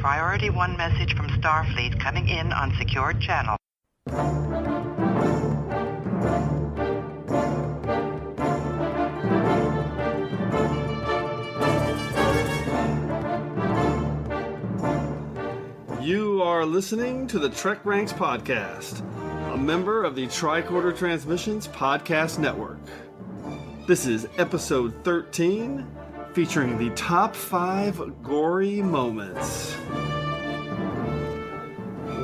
Priority 1 message from Starfleet coming in on secured channel. You are listening to the TrekRanks Podcast, a member of the Tricorder Transmissions Podcast Network. This is episode 13, featuring the top 5 gory moments.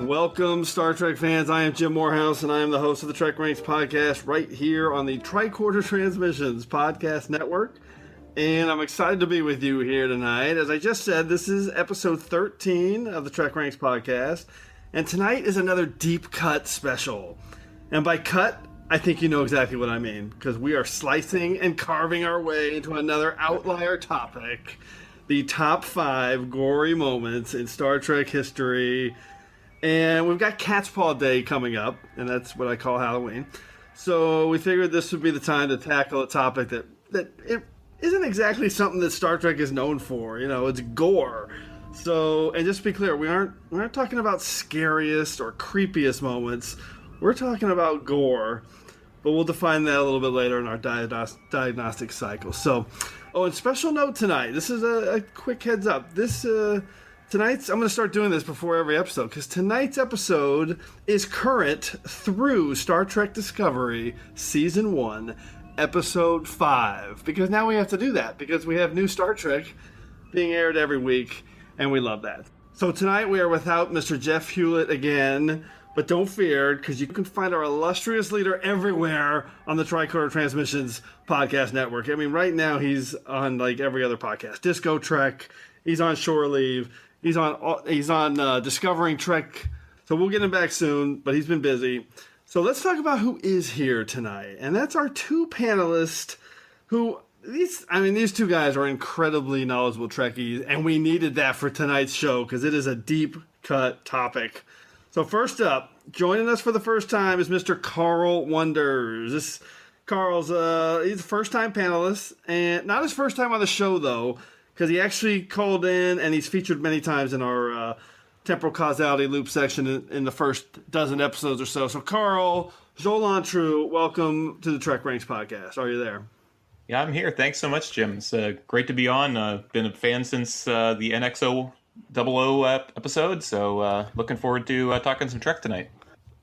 Welcome, Star Trek fans. I am Jim Moorhouse, and I am the host of the TrekRanks Podcast right here on the Tricorder Transmissions Podcast Network. And I'm excited to be with you here tonight. As I just said, this is episode 13 of the TrekRanks Podcast. And tonight is another deep cut special. And by cut, I think you know exactly what I mean. Because we are slicing and carving our way into another outlier topic. The top 5 gory moments in Star Trek history. And we've got Catspaw Day coming up. And that's what I call Halloween. So we figured this would be the time to tackle a topic that it isn't exactly something that Star Trek is known for. You know, it's gore. So, and just to be clear, we aren't talking about scariest or creepiest moments. We're talking about gore, but we'll define that a little bit later in our diagnostic cycle. So, and special note tonight. This is a quick heads up. Tonight's, I'm going to start doing this before every episode, because tonight's episode is current through Star Trek Discovery Season 1, Episode 5, because now we have to do that, because we have new Star Trek being aired every week, and we love that. So tonight we are without Mr. Jeff Hewlett again, but don't fear, because you can find our illustrious leader everywhere on the Tricorder Transmissions Podcast Network. I mean, right now he's on like every other podcast. Disco Trek, he's on Shore Leave, he's on Discovering Trek, so we'll get him back soon, but he's been busy. So let's talk about who is here tonight. And that's our 2 panelists who, these 2 guys are incredibly knowledgeable Trekkies, and we needed that for tonight's show because it is a deep cut topic. So first up, joining us for the first time is Mr. Carl Wonders. Carl's he's a first-time panelist, and not his first time on the show, though, because he actually called in, and he's featured many times in our temporal causality loop section in the first dozen episodes or so. So, Carl, Jolan True, welcome to the TrekRanks Podcast. Are you there? Yeah, I'm here. Thanks so much, Jim. It's great to be on. Been a fan since the NXO 00 episode, so looking forward to talking some Trek tonight.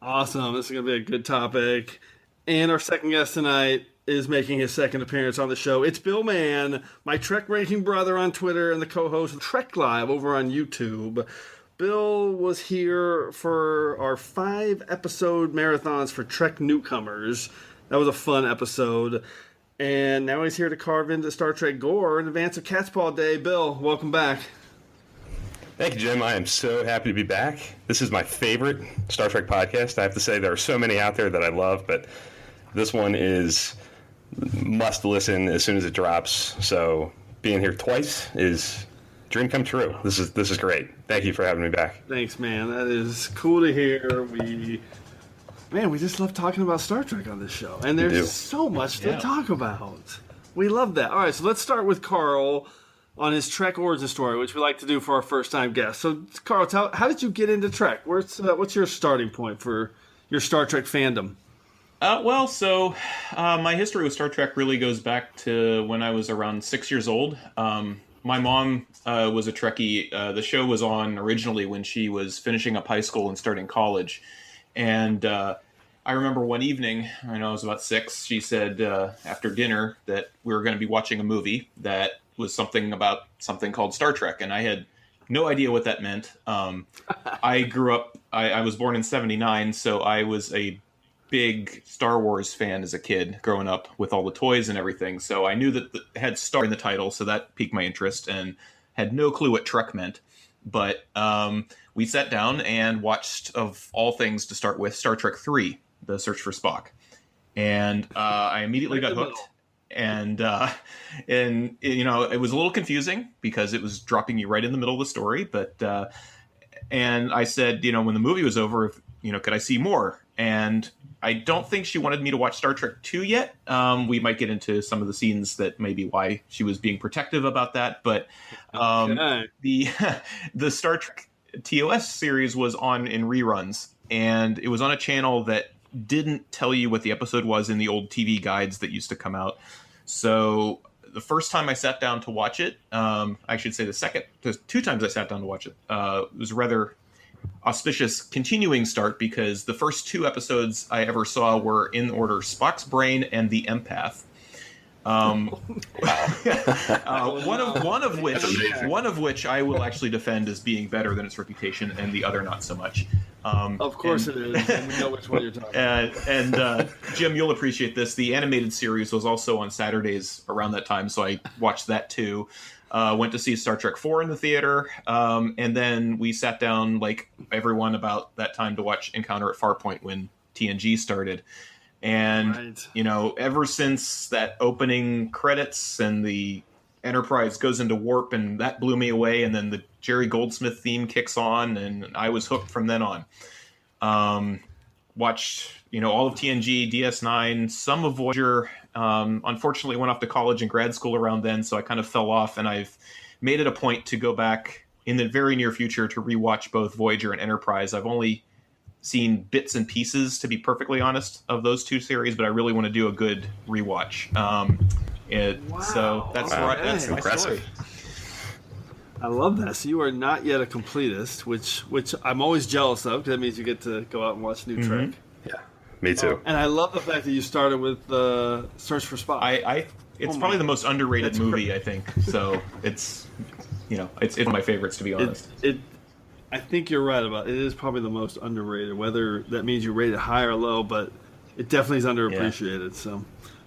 Awesome. This is going to be a good topic. And our second guest tonight is making his second appearance on the show. It's Bill Mann, my Trek ranking brother on Twitter and the co-host of Trek Live over on YouTube. Bill was here for our 5-episode marathons for Trek Newcomers. That was a fun episode. And now he's here to carve into Star Trek gore in advance of Catspaw Day. Bill, welcome back. Thank you, Jim. I am so happy to be back. This is my favorite Star Trek podcast. I have to say there are so many out there that I love, but this one is must listen as soon as it drops. So being here twice is dream come true. This is great. Thank you for having me back. Thanks, man. That is cool to hear. We just love talking about Star Trek on this show. And there's so much to talk about. We love that. All right, so let's start with Carl on his Trek origin story, which we like to do for our first-time guests. So, Carl, how did you get into Trek? What's your starting point for your Star Trek fandom? My history with Star Trek really goes back to when I was around 6 years old. My mom was a Trekkie. The show was on originally when she was finishing up high school and starting college. And I remember one evening, I was about 6, she said after dinner that we were going to be watching a movie that was something called Star Trek. And I had no idea what that meant. I grew up, I was born in 79, so I was a big Star Wars fan as a kid growing up with all the toys and everything. So I knew that it had Star in the title, so that piqued my interest, and had no clue what Trek meant. But we sat down and watched, of all things to start with, Star Trek 3, The Search for Spock. And I immediately got hooked. And it was a little confusing because it was dropping you right in the middle of the story. But and I said, when the movie was over, could I see more? And I don't think she wanted me to watch Star Trek 2 yet. We might get into some of the scenes that may be why she was being protective about that. But the Star Trek TOS series was on in reruns, and it was on a channel that didn't tell you what the episode was in the old TV guides that used to come out. So the first time I sat down to watch it, I should say the two times I sat down to watch it, it was a rather auspicious continuing start, because the first two episodes I ever saw were in order: Spock's Brain and The Empath. One of which I will actually defend as being better than its reputation, and the other not so much. Of course it is. And we know which one you're talking about. And Jim, you'll appreciate this. The animated series was also on Saturdays around that time, so I watched that too. Went to see Star Trek IV in the theater, and then we sat down, like everyone, about that time to watch Encounter at Farpoint when TNG started. And, ever since that opening credits and the Enterprise goes into warp, and that blew me away, and then the Jerry Goldsmith theme kicks on, and I was hooked from then on. Watched, all of TNG, DS9, some of Voyager. Unfortunately, went off to college and grad school around then, so I kind of fell off, and I've made it a point to go back in the very near future to rewatch both Voyager and Enterprise. I've only seen bits and pieces, to be perfectly honest, of those two series, but I really want to do a good rewatch. So that's that's my story. I love that. So you are not yet a completist, which I'm always jealous of, because that means you get to go out and watch new Trek. Yeah, me too. And I love the fact that you started with Search for Spock. It's probably the most underrated movie, I think. So it's it's one of my favorites, to be honest. I think you're right about it. It is probably the most underrated. Whether that means you rate it high or low, but it definitely is underappreciated. Yeah. So,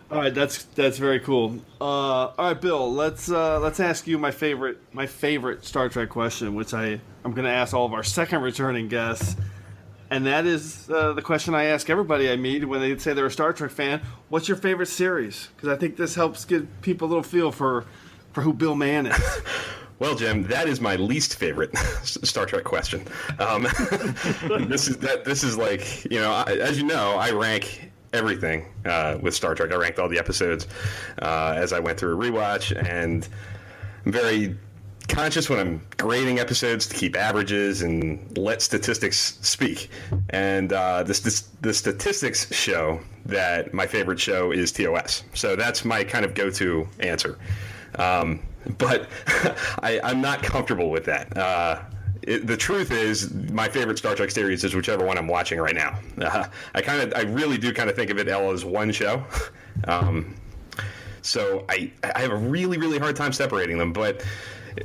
all right, that's very cool. All right, Bill, let's ask you my favorite Star Trek question, which I'm going to ask all of our second returning guests, and that is the question I ask everybody I meet when they say they're a Star Trek fan. What's your favorite series? Because I think this helps give people a little feel for who Mann is. Well, Jim, that is my least favorite Star Trek question. This is like, as you know, I rank everything with Star Trek. I ranked all the episodes as I went through a rewatch, and I'm very conscious when I'm grading episodes to keep averages and let statistics speak. And the statistics show that my favorite show is TOS. So that's my kind of go-to answer. But I'm not comfortable with that. The truth is, my favorite Star Trek series is whichever one I'm watching right now. I really do kind of think of it all as one show. So I have a really, really hard time separating them. But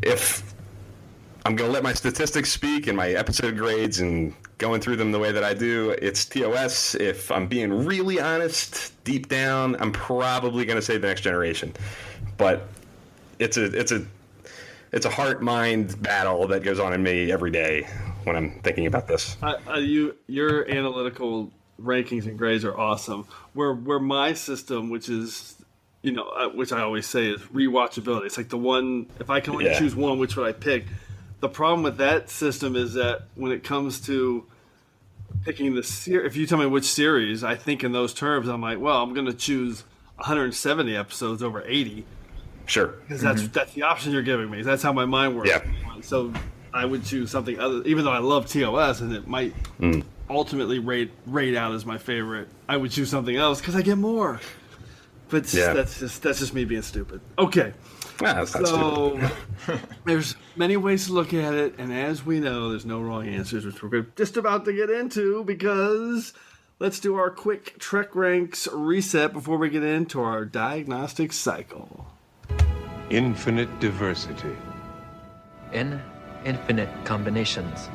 if I'm going to let my statistics speak and my episode grades and going through them the way that I do, it's TOS. If I'm being really honest, deep down, I'm probably going to say The Next Generation. But it's a heart-mind battle that goes on in me every day when I'm thinking about this. Your analytical rankings and grades are awesome. Where my system, which is, which I always say is rewatchability. It's like the one, if I can only choose one, which would I pick? The problem with that system is that when it comes to picking the series, if you tell me which series, I think in those terms, I'm like, well, I'm going to choose 170 episodes over 80. Sure. Because that's the option you're giving me. That's how my mind works. Yeah. So I would choose something other, even though I love TOS and it might ultimately rate out as my favorite. I would choose something else because I get more. But that's just me being stupid. Okay. That's not stupid. There's many ways to look at it, and as we know, there's no wrong answers, which we're just about to get into, because let's do our quick Trek Ranks reset before we get into our diagnostic cycle. Infinite diversity. In infinite combinations.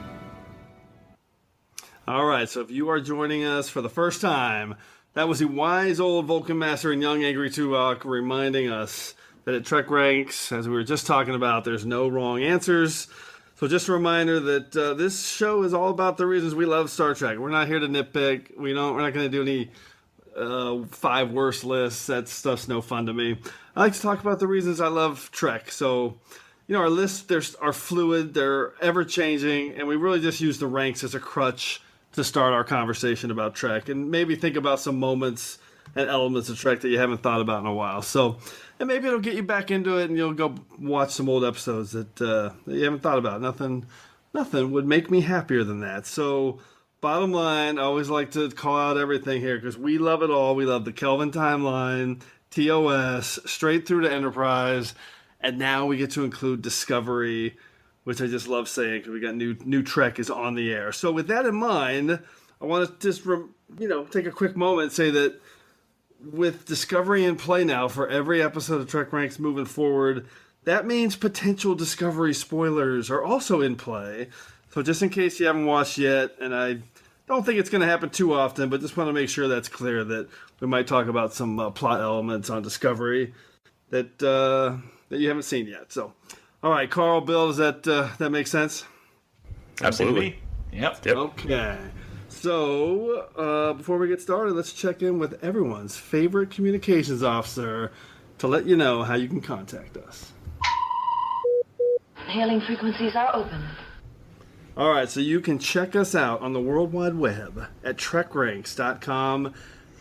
All right, so if you are joining us for the first time, that was the wise old Vulcan Master and young angry Tuvok reminding us that at Trek Ranks, as we were just talking about, there's no wrong answers. So just a reminder that this show is all about the reasons we love Star Trek. We're not here to nitpick. We're not going to do any 5 worst lists. That stuff's no fun to me. I like to talk about the reasons I love Trek. So, our lists are fluid, they're ever-changing, and we really just use the ranks as a crutch to start our conversation about Trek, and maybe think about some moments and elements of Trek that you haven't thought about in a while. So, and maybe it'll get you back into it, and you'll go watch some old episodes that you haven't thought about. Nothing nothing would make me happier than that. So, bottom line, I always like to call out everything here because we love it all. We love the Kelvin timeline, TOS, straight through to Enterprise, and now we get to include Discovery, which I just love saying because we got new Trek is on the air. So, with that in mind, I want to just take a quick moment and say that with Discovery in play now for every episode of Trek Ranks moving forward, that means potential Discovery spoilers are also in play. So just in case you haven't watched yet, and I don't think it's going to happen too often, but just want to make sure that's clear that we might talk about some plot elements on Discovery that you haven't seen yet. So, all right, Carl, Bill, does that make sense? Absolutely. Yep. Okay. So, before we get started, let's check in with everyone's favorite communications officer to let you know how you can contact us. Hailing frequencies are open. All right, so you can check us out on the World Wide Web at TrekRanks.com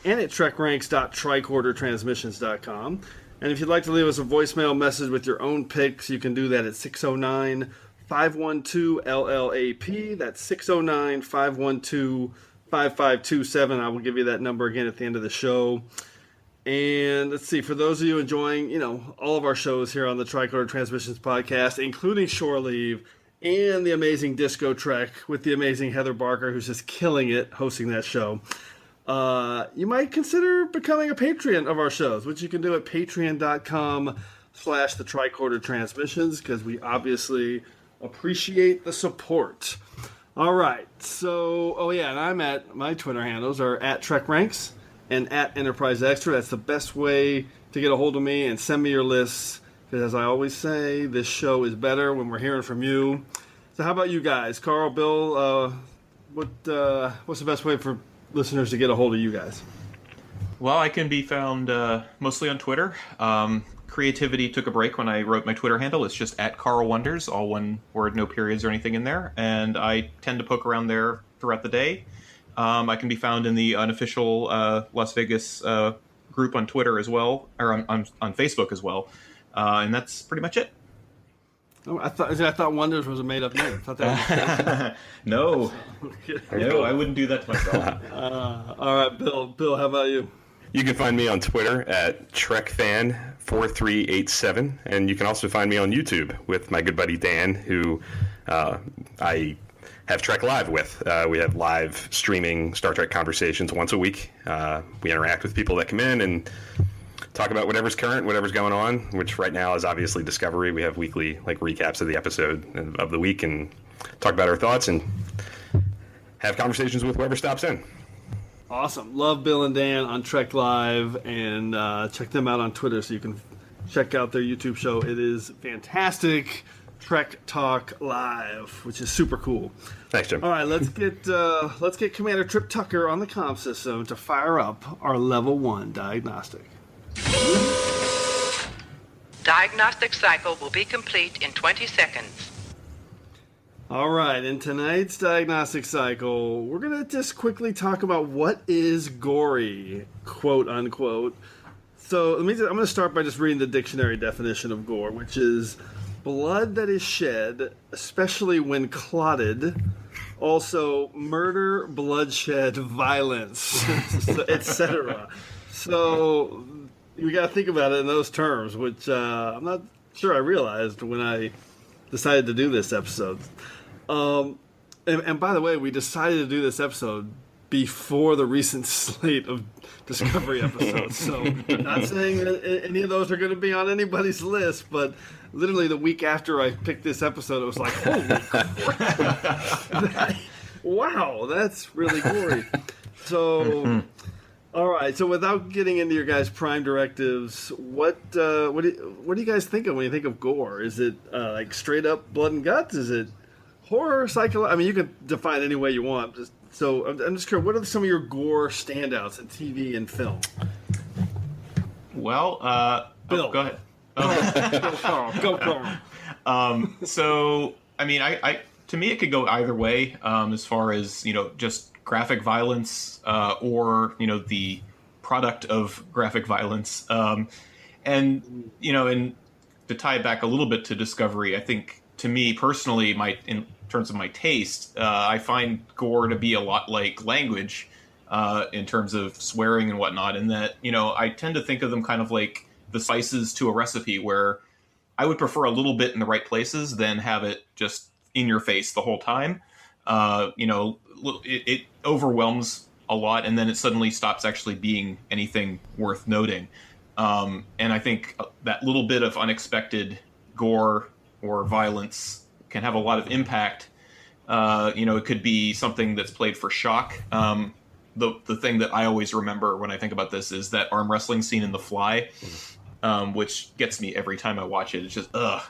and at TrekRanks.tricordertransmissions.com. And if you'd like to leave us a voicemail message with your own picks, you can do that at 609-512-LLAP. That's 609-512-5527. I will give you that number again at the end of the show. And let's see, for those of you enjoying, all of our shows here on the Tricorder Transmissions podcast, including Shore Leave and the amazing Disco Trek with the amazing Heather Barker, who's just killing it hosting that show, you might consider becoming a Patreon of our shows, which you can do at patreon.com/the Tricorder Transmissions, because we obviously appreciate the support. All right, so, and I'm my Twitter handles are at TrekRanks and at Enterprise Extra. That's the best way to get a hold of me and send me your lists. Because as I always say, this show is better when we're hearing from you. So how about you guys? Carl, Bill, what's the best way for listeners to get a hold of you guys? Well, I can be found mostly on Twitter. Creativity took a break when I wrote my Twitter handle. It's just at Carl Wonders, all one word, no periods or anything in there. And I tend to poke around there throughout the day. I can be found in the unofficial Las Vegas group on Twitter as well, or on Facebook as well. And that's pretty much it. Oh, I thought Wonders was a made-up name. I thought that was No, I wouldn't do that to myself. all right, Bill, how about you? You can find me on Twitter at TrekFan4387, and you can also find me on YouTube with my good buddy Dan, who I have Trek Live with. We have live streaming Star Trek conversations once a week. We interact with people that come in and talk about whatever's current, whatever's going on, which right now is obviously Discovery. We have weekly recaps of the episode of the week and talk about our thoughts and have conversations with whoever stops in. Awesome. Love Bill and Dan on Trek Live, and check them out on Twitter so you can check out their YouTube show. It is fantastic. Trek Talk Live, which is super cool. Thanks, Jim. All right, let's get Commander Trip Tucker on the comm system to fire up our Level 1 Diagnostic. Diagnostic cycle will be complete in 20 seconds. All right, in tonight's diagnostic cycle, we're going to just quickly talk about what is gory, quote unquote. So I'm going to start by just reading the dictionary definition of gore, which is blood that is shed, especially when clotted. Also, murder, bloodshed, violence, etc. So we got to think about it in those terms, which I'm not sure I realized when I decided to do this episode. And by the way, we decided to do this episode before the recent slate of Discovery episodes. So not saying that any of those are going to be on anybody's list, but literally the week after I picked this episode, it was like, holy crap. Wow, that's really gory. So, all right. So without getting into your guys' prime directives, what do you guys think of when you think of gore? Is it like straight up blood and guts? Is it horror, psychological? I mean, you can define it any way you want. So I'm just curious, what are some of your gore standouts in TV and film? Well, Bill. Go ahead. Go Carl. So, I mean, I to me, it could go either way, as far as, just graphic violence, or, the product of graphic violence. And to tie it back a little bit to Discovery, I think, to me personally, terms of my taste, I find gore to be a lot like language in terms of swearing and whatnot, and that, I tend to think of them kind of like the spices to a recipe, where I would prefer a little bit in the right places than have it just in your face the whole time. It overwhelms a lot, and then it suddenly stops actually being anything worth noting. And I think that little bit of unexpected gore or violence can have a lot of impact. It could be something that's played for shock. The thing that I always remember when I think about this is that arm wrestling scene in The Fly, which gets me every time I watch it. It's just ugh.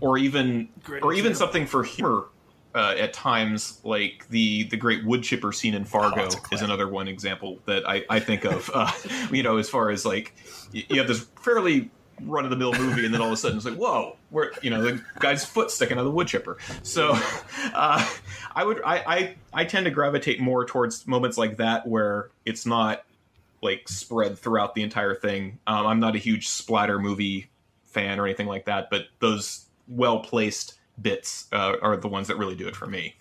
Or even something for humor at times, like the great wood chipper scene in Fargo is another one example that I think of. As far as like you have this fairly run-of-the-mill movie, and then all of a sudden it's like, whoa, where the guy's foot sticking out of the wood chipper. So I tend to gravitate more towards moments like that, where it's not like spread throughout the entire thing. I'm not a huge splatter movie fan or anything like that, but those well-placed bits are the ones that really do it for me.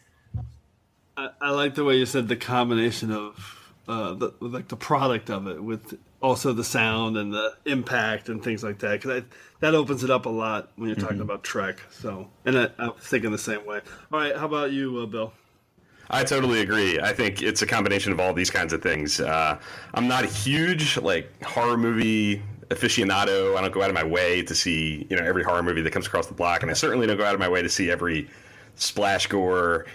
I like the way you said the combination of the product of it with also the sound and the impact and things like that, because that opens it up a lot when you're talking about Trek. So, and I was thinking the same way. All right, how about you, Bill? I totally agree. I think it's a combination of all these kinds of things. I'm not a huge horror movie aficionado. I don't go out of my way to see every horror movie that comes across the block, and I certainly don't go out of my way to see every splash gore,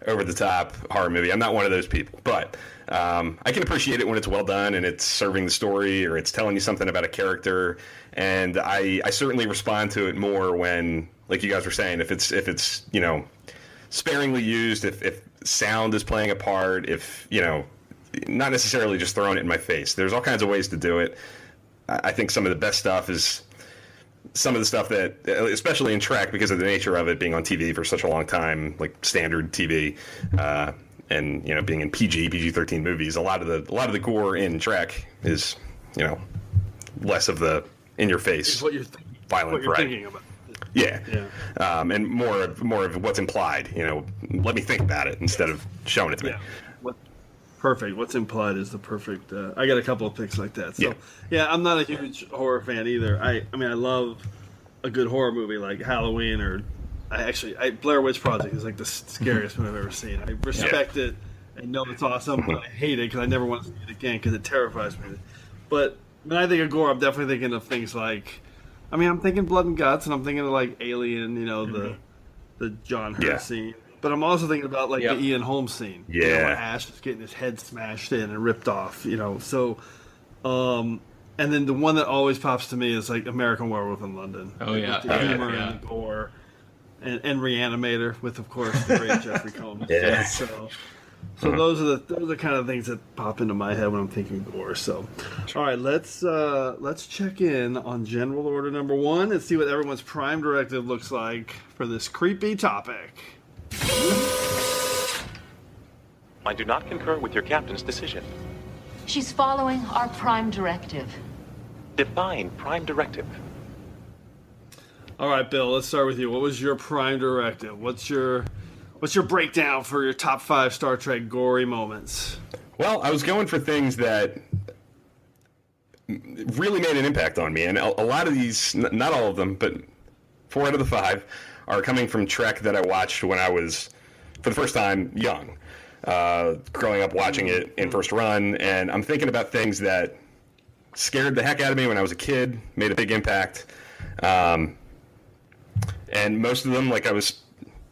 over the top horror movie. I'm not one of those people, but I can appreciate it when it's well done and it's serving the story or it's telling you something about a character. And I certainly respond to it more when, like you guys were saying, if it's sparingly used, if sound is playing a part, if not necessarily just throwing it in my face. There's all kinds of ways to do it. I think some of the best stuff is some of the stuff that, especially in Trek, because of the nature of it being on TV for such a long time, like standard TV, and being in PG-13 movies, a lot of the gore in Trek is less of the in your face violent, what you're right? thinking about. Yeah. And more of what's implied. Let me think about it instead of showing it to me. Perfect. What's implied is the perfect. I got a couple of picks like that. So yeah, I'm not a huge horror fan either. I mean, I love a good horror movie like Halloween, or Blair Witch Project is like the scariest one I've ever seen. I respect it. I know it's awesome, but I hate it because I never want to see it again because it terrifies me. But when I think of gore, I'm definitely thinking of things like, I'm thinking blood and guts, and I'm thinking of like Alien, the John Hurt scene. But I'm also thinking about the Ian Holmes scene. Where Ash is getting his head smashed in and ripped off. So, and then the one that always pops to me is like American Werewolf in London. Oh yeah, with the humor and the gore, and Reanimator with, of course, the great Jeffrey Combs. Yeah. So those are the kind of things that pop into my head when I'm thinking gore. So, all right, let's check in on general order number 1 and see what everyone's Prime Directive looks like for this creepy topic. I do not concur with your captain's decision. She's following our Prime Directive. Define Prime Directive. All right, Bill, let's start with you. What was your Prime Directive? What's your breakdown for your top 5 Star Trek gory moments? Well, I was going for things that really made an impact on me, and a lot of these, not all of them, but 4 out of the 5 are coming from Trek that I watched when I was, for the first time, young. Growing up watching it in first run, and I'm thinking about things that scared the heck out of me when I was a kid, made a big impact. And most of them, like I was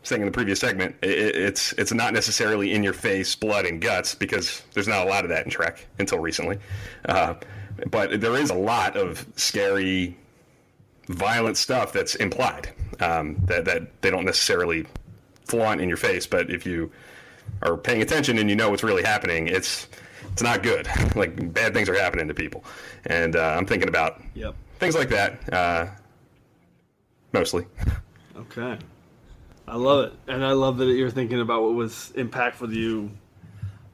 saying in the previous segment, it's not necessarily in your face blood and guts, because there's not a lot of that in Trek until recently. But there is a lot of scary, violent stuff that's implied, that they don't necessarily flaunt in your face, but if you are paying attention and you know what's really happening, it's not good. Like, bad things are happening to people, and I'm thinking about things like that mostly. Okay, I love it, and I love that you're thinking about what was impactful to you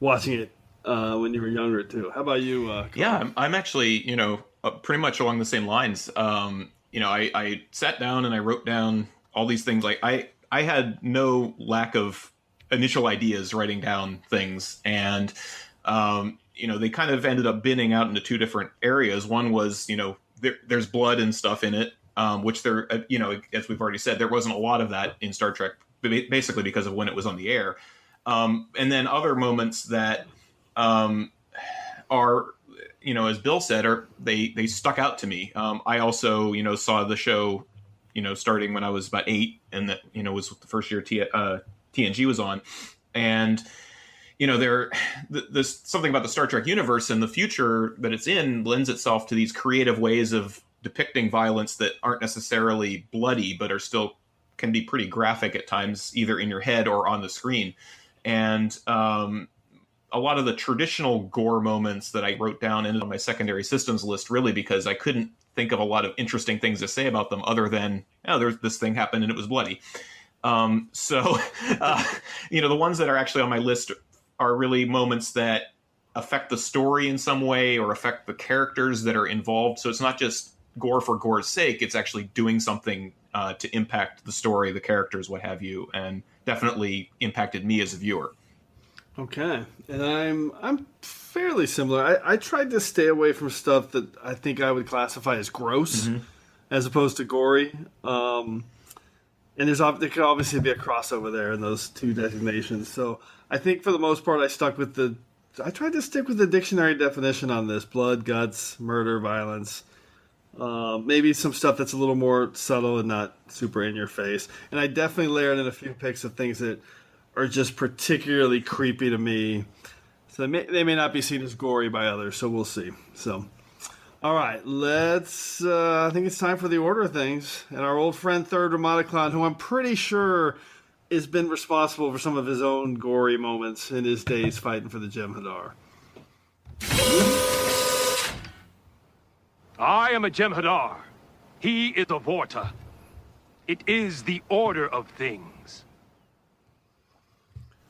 watching it when you were younger too. How about you? Yeah, I'm actually pretty much along the same lines. I sat down and I wrote down all these things. Like I I had no lack of initial ideas writing down things, and they kind of ended up binning out into two different areas. One was, there's blood and stuff in it, which there, as we've already said, there wasn't a lot of that in Star Trek, basically because of when it was on the air. And then other moments that are, as Bill said, they stuck out to me. I also, saw the show, starting when I was about 8, and that, was the first year TNG was on. And, there's something about the Star Trek universe and the future that it's in lends itself to these creative ways of depicting violence that aren't necessarily bloody, but are still can be pretty graphic at times, either in your head or on the screen. And a lot of the traditional gore moments that I wrote down ended on my secondary systems list, really because I couldn't think of a lot of interesting things to say about them other than, there's this thing happened and it was bloody. The ones that are actually on my list are really moments that affect the story in some way or affect the characters that are involved. So it's not just gore for gore's sake. It's actually doing something to impact the story, the characters, what have you, and definitely impacted me as a viewer. Okay, and I'm fairly similar. I tried to stay away from stuff that I think I would classify as gross, as opposed to gory. And there could obviously be a crossover there in those two designations. So I think for the most part, I tried to stick with the dictionary definition on this: blood, guts, murder, violence. Maybe some stuff that's a little more subtle and not super in your face. And I definitely layered in a few picks of things that are just particularly creepy to me. So they may not be seen as gory by others, so we'll see. So, all right, let's, I think it's time for the order of things. And our old friend Third Ramataclon, who I'm pretty sure has been responsible for some of his own gory moments in his days fighting for the Jem'Hadar. I am a Jem'Hadar. He is a Vorta. It is the order of things.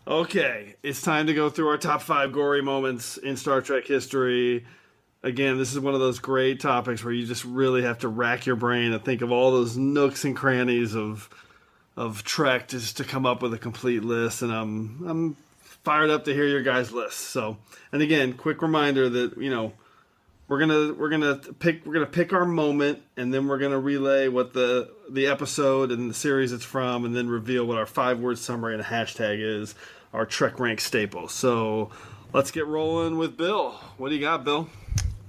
Okay, it's time to go through our top 5 gory moments in Star Trek history. Again, this is one of those great topics where you just really have to rack your brain and think of all those nooks and crannies of Trek just to come up with a complete list. And I'm fired up to hear your guys' lists. So, and again, quick reminder that we're gonna pick our moment, and then we're gonna relay what the episode and the series it's from, and then reveal what our 5-word summary and a hashtag is, our TrekRanks staple. So let's get rolling with Bill. What do you got, Bill?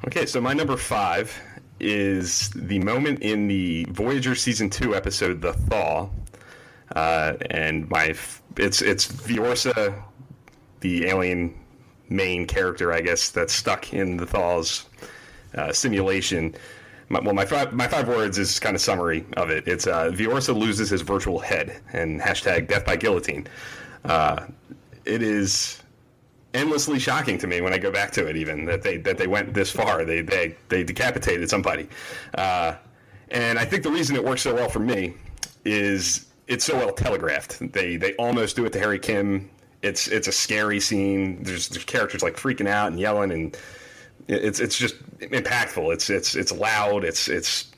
Okay, so my number 5 is the moment in the Voyager Season 2 episode, The Thaw. And it's Viorsa, the alien main character, I guess, that's stuck in the Thaw's simulation. My 5 words is kind of summary of it. It's Viorsa loses his virtual head, and hashtag death by guillotine. It is endlessly shocking to me when I go back to it, even that they went this far. They decapitated somebody, and I think the reason it works so well for me is it's so well telegraphed. They almost do it to Harry Kim. It's a scary scene. There's characters like freaking out and yelling, and it's just impactful. It's loud. It's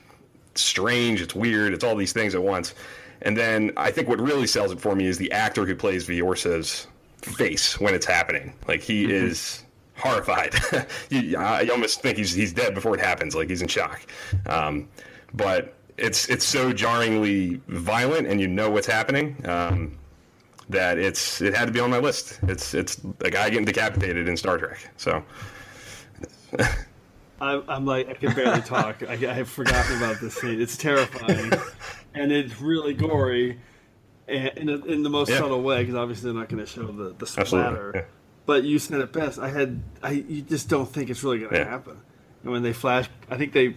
strange. It's weird. It's all these things at once. And then I think what really sells it for me is the actor who plays Viorsa's face when it's happening. Like, he is horrified. I almost think he's dead before it happens. Like, he's in shock. But it's so jarringly violent, and you know what's happening, that it had to be on my list. It's a guy getting decapitated in Star Trek. So I'm like, I can barely talk. I have forgotten about this scene. It's terrifying, and it's really gory, and in the most subtle way, because obviously they're not going to show the splatter. Yeah. But you said it best. You just don't think it's really going to happen. And when they flash, I think they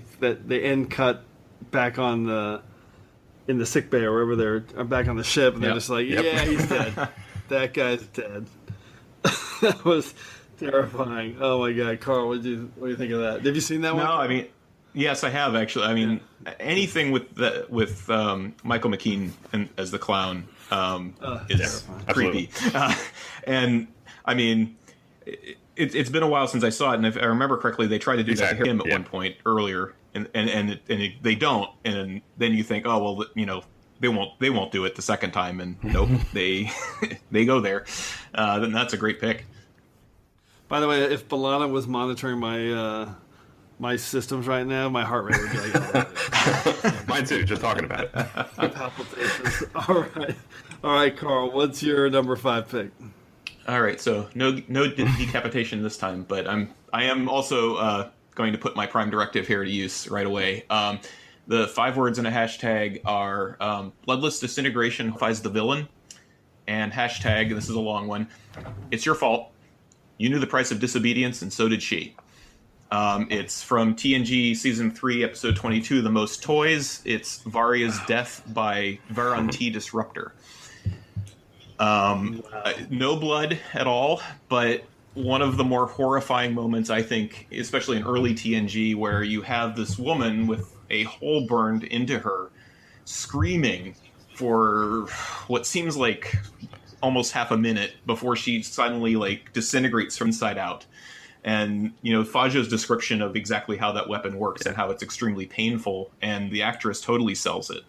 end cut back on in the sick bay or wherever they're back on the ship, and they're just like, yeah, he's dead. That guy's dead. That was terrifying. Oh my God, Carl, what do you think of that? Have you seen that one? No, I mean, yes, I have actually. I mean, anything with Michael McKean as the clown is creepy. And I mean, it's been a while since I saw it, and if I remember correctly, they tried to do that to him at one point earlier, and they don't, and then you think, oh well, they won't do it the second time, and nope, they go there. Then that's a great pick. By the way, if Balana was monitoring my systems right now, my heart rate would be like, Mine too, just talking about it. palpitations. All right, Carl, what's your number 5 pick? All right, so no decapitation this time, but I am also going to put my Prime Directive here to use right away. The 5 words in a hashtag are bloodless disintegration finds the villain, and hashtag, this is a long one, it's your fault. You knew the price of disobedience, and so did she. It's from TNG Season 3, Episode 22, The Most Toys. It's Varia's death by Varon T. Disruptor. No blood at all, but one of the more horrifying moments, I think, especially in early TNG, where you have this woman with a hole burned into her, screaming for what seems like almost half a minute before she suddenly like disintegrates from inside out. And, you know, Fajo's description of exactly how that weapon works and how it's extremely painful, and the actress totally sells it.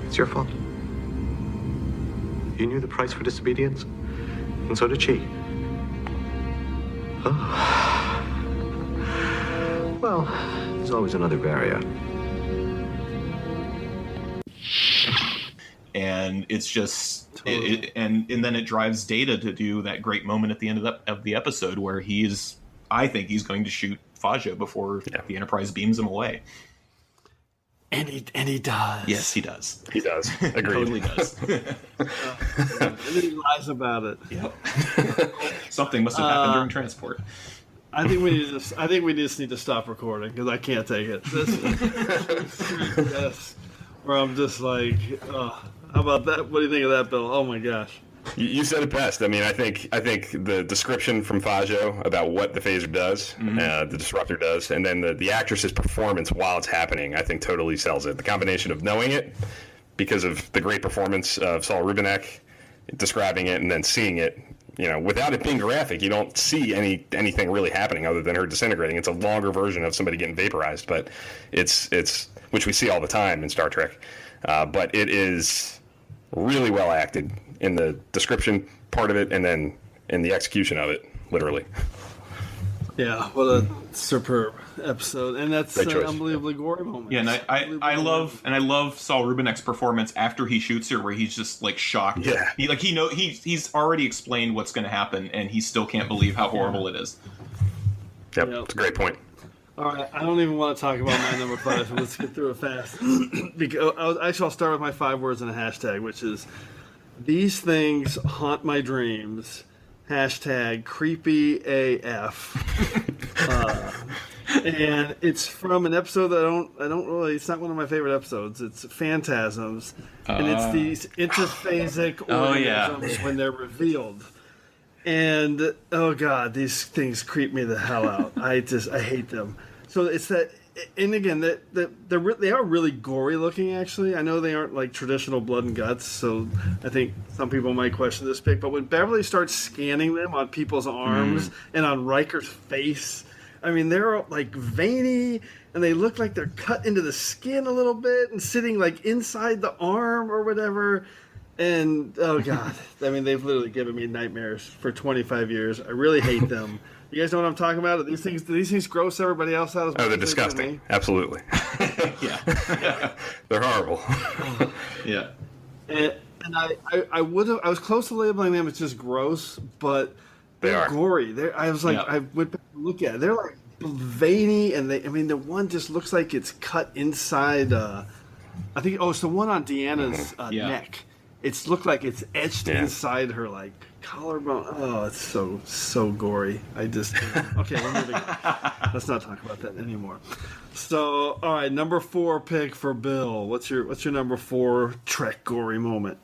It's your fault. You knew the price for disobedience, and so did she. Oh. Well, there's always another barrier. And it's just, and then it drives Data to do that great moment at the end of the episode where I think he's going to shoot Fajo before the Enterprise beams him away. And he does. Yes, he does. He does. Agreed. Totally does. And then he lies about it. Yep. Something must have happened during transport. I think we just need to stop recording because I can't take it. This is yes, where I'm just like, how about that? What do you think of that, Bill? Oh my gosh. You said it best. I mean, I think the description from Fajo about what the phaser does, the disruptor does, and then the actress's performance while it's happening, I think totally sells it. The combination of knowing it because of the great performance of Saul Rubinek describing it, and then seeing it, you know, without it being graphic, you don't see anything really happening other than her disintegrating. It's a longer version of somebody getting vaporized, but it's which we see all the time in Star Trek. But it is really well acted in the description part of it, and then in the execution of it, literally. Yeah, what a superb episode, and that's an unbelievably gory moment. Yeah, and I love Saul Rubinek's performance after he shoots her, where he's just like shocked. Yeah, he's already explained what's going to happen, and he still can't believe how horrible it is. Yep, it's a great point. All right, I don't even want to talk about my number 5, so let's get through it fast. Because I'll start with my 5 words in a hashtag, which is, these things haunt my dreams. Hashtag creepy AF. And it's from an episode that I don't really, it's not one of my favorite episodes. It's Phantasms. And it's these interphasic organisms when they're revealed. And, oh God, these things creep me the hell out. I hate them. So it's that, and again, they are really gory looking, actually. I know they aren't like traditional blood and guts, so I think some people might question this pick. But when Beverly starts scanning them on people's arms and on Riker's face, I mean, they're like veiny, and they look like they're cut into the skin a little bit and sitting like inside the arm or whatever. And, oh God, I mean, they've literally given me nightmares for 25 years. I really hate them. You guys know what I'm talking about? Do these things gross everybody else out? Oh, they're disgusting. Absolutely. Yeah. They're horrible. Yeah. And I was close to labeling them as just gross, but they're gory. I was like, I went back and look at it. They're like veiny, and the one just looks like it's cut inside. I think, it's the one on Deanna's neck. It's looked like it's etched inside her like collarbone. Oh, it's so gory. Okay, we're moving on. Let's not talk about that anymore. So, all right, number 4 pick for Bill. What's your number 4 Trek gory moment?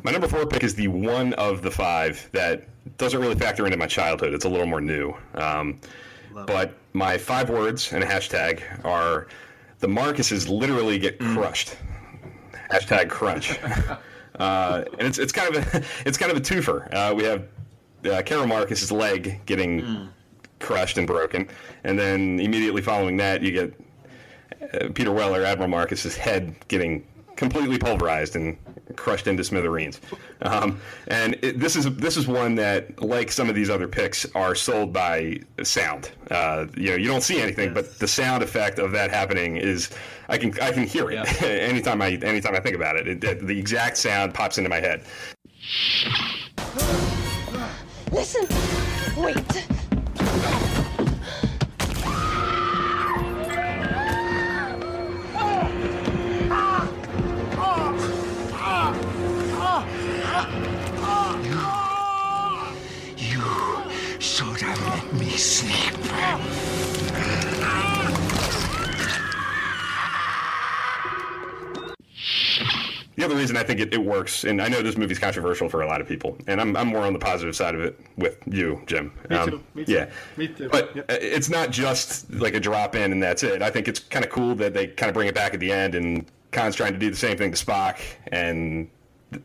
My number 4 pick is the one of the 5 that doesn't really factor into my childhood. It's a little more new. But my 5 words and a hashtag are the Marcuses literally get crushed. Hashtag crunch. And it's kind of a twofer. We have Carol Marcus's leg getting crushed and broken, and then immediately following that, you get Peter Weller, Admiral Marcus's head getting completely pulverized and crushed into smithereens. And this is one that, like some of these other picks, are sold by sound. You don't see anything, but the sound effect of that happening is I can hear it anytime I think about it. The exact sound pops into my head. Listen, wait. Should have let me sleep. The other reason I think it works, and I know this movie's controversial for a lot of people, and I'm more on the positive side of it with you, Jim. Me too. Yeah. Me too. But it's not just like a drop in and that's it. I think it's kind of cool that they kind of bring it back at the end, and Khan's trying to do the same thing to Spock, and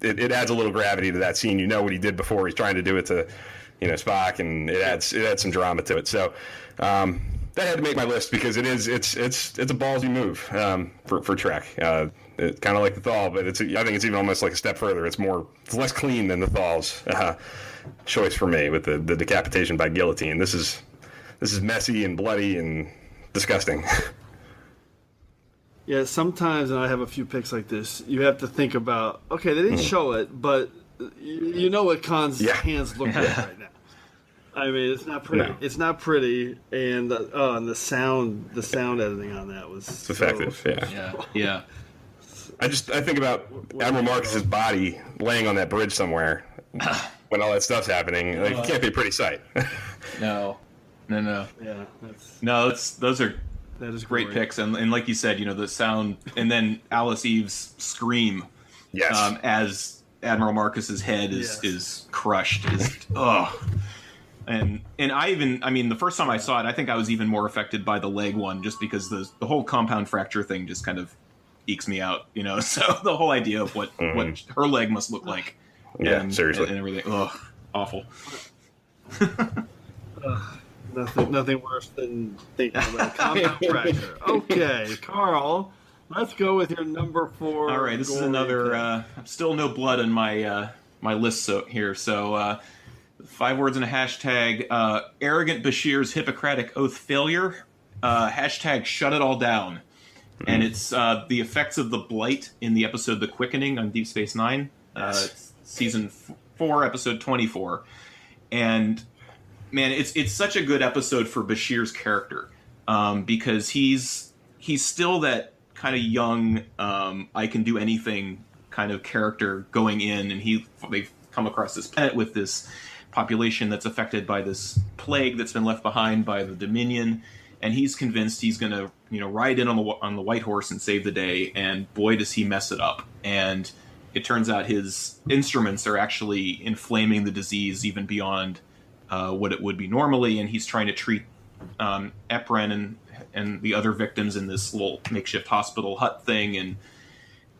it adds a little gravity to that scene. You know what he did before. He's trying to do it to Spock, and it adds some drama to it. So that had to make my list because it's a ballsy move for Trek. It's kind of like the Thal, but I think it's even almost like a step further. It's less clean than the Thal's choice for me with the decapitation by guillotine. This is messy and bloody and disgusting. Yeah, sometimes, and I have a few picks like this, you have to think about, okay, they didn't show it, but you know what Khan's hands look like right now. I mean, it's not pretty. No. It's not pretty, and the sound editing on that was it's effective. Yeah. I think about Admiral Marcus's body laying on that bridge somewhere when all that stuff's happening. Like, it can't be a pretty sight. No. Yeah. That is great picks, and like you said, the sound, and then Alice Eve's scream, as Admiral Marcus's head is crushed, and the first time I saw it, I think I was even more affected by the leg one, just because the whole compound fracture thing just kind of ekes me out, So the whole idea of what her leg must look like, seriously, and everything, awful. Nothing worse than thinking about compound fracture. Okay, Carl, let's go with your number 4. All right, this is another. Still no blood in my my list here. So 5 words and a hashtag. Arrogant Bashir's Hippocratic Oath failure. Hashtag shut it all down. And it's the effects of the blight in the episode The Quickening on Deep Space Nine, season 4, episode 24, and. Man, it's such a good episode for Bashir's character because he's still that kind of young, I can do anything kind of character going in, and they've come across this planet with this population that's affected by this plague that's been left behind by the Dominion, and he's convinced he's going to ride in on the white horse and save the day, and boy does he mess it up. And it turns out his instruments are actually inflaming the disease even beyond what it would be normally, and he's trying to treat Ephren and the other victims in this little makeshift hospital hut thing, and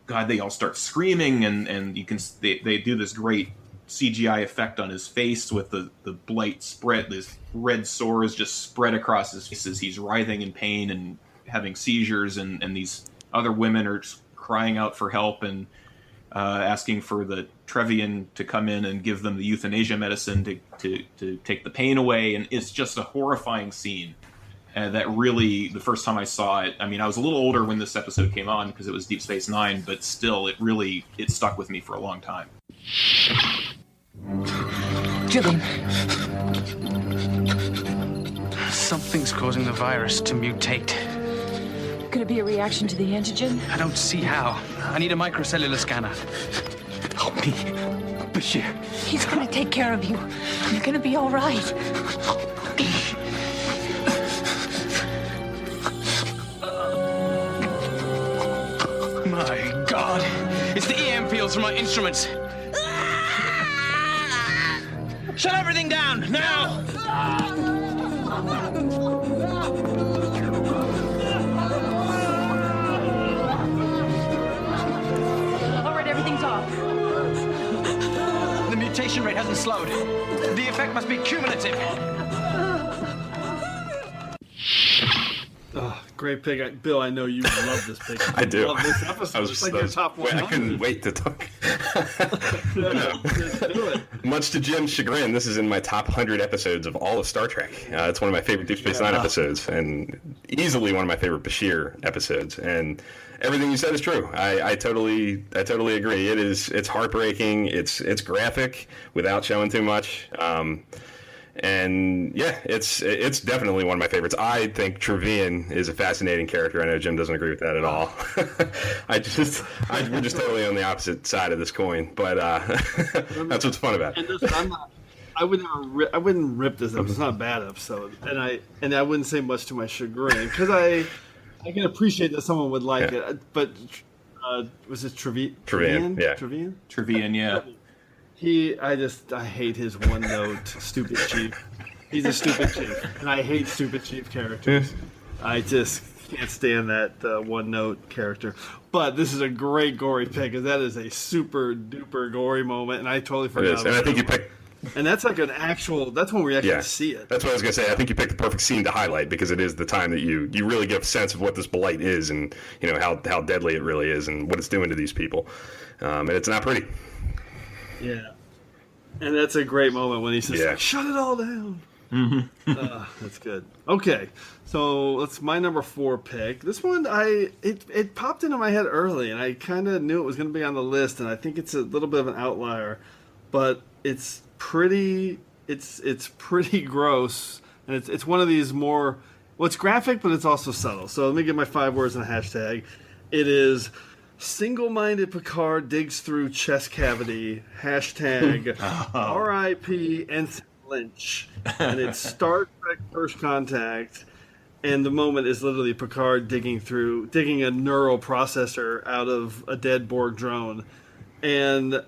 God, they all start screaming, and you can they do this great CGI effect on his face with the blight spread, this red sores just spread across his face as he's writhing in pain and having seizures, and these other women are just crying out for help and asking for the Trevian to come in and give them the euthanasia medicine to take the pain away. And it's just a horrifying scene that really, the first time I saw it, I mean, I was a little older when this episode came on because it was Deep Space Nine, but still, it stuck with me for a long time. Gillian. Something's causing the virus to mutate. Could it be a reaction to the antigen? I don't see how. I need a microcellular scanner. Help me, Bashir. He's gonna take care of you. You're gonna be all right. My God. It's the EM fields from my instruments. Shut everything down, now! up. The mutation rate hasn't slowed. The effect must be cumulative. Oh, great pick. Bill, I know you love this pick. I do. Love this episode. It's like your top one. I couldn't wait to talk. Just do it. Much to Jim's chagrin, this is in my top 100 episodes of all of Star Trek. It's one of my favorite Deep Space Nine episodes, and easily one of my favorite Bashir episodes. And everything you said is true. I totally agree. It's heartbreaking. It's graphic without showing too much. And yeah, it's definitely one of my favorites. I think Trevian is a fascinating character. I know Jim doesn't agree with that at all. We're just totally on the opposite side of this coin, but that's what's fun about it. And listen, I wouldn't rip this episode. It's not a bad episode, and I wouldn't say much to my chagrin because I can appreciate that someone would like it. But was it Trevian? Yeah. Trevian, yeah. I hate his one note stupid chief. He's a stupid chief, and I hate stupid chief characters. I just can't stand that one note character. But this is a great gory pick, because that is a super duper gory moment, and I totally forgot. It is, and I think you picked. And that's like that's when we actually see it. That's what I was gonna say. I think you picked the perfect scene to highlight, because it is the time that you really get a sense of what this blight is, and how deadly it really is, and what it's doing to these people. And it's not pretty. Yeah. And that's a great moment when he's just like, shut it all down. Mm-hmm. That's good. Okay, so that's my number 4 pick. This one, it popped into my head early, and I kind of knew it was going to be on the list, and I think it's a little bit of an outlier, but it's pretty gross, and it's one of these more, well, it's graphic, but it's also subtle. So let me get my 5 words and a hashtag. It is single-minded Picard digs through chest cavity, hashtag R.I.P. Ensign Lynch. And it's Star Trek First Contact, and the moment is literally Picard digging a neural processor out of a dead Borg drone. And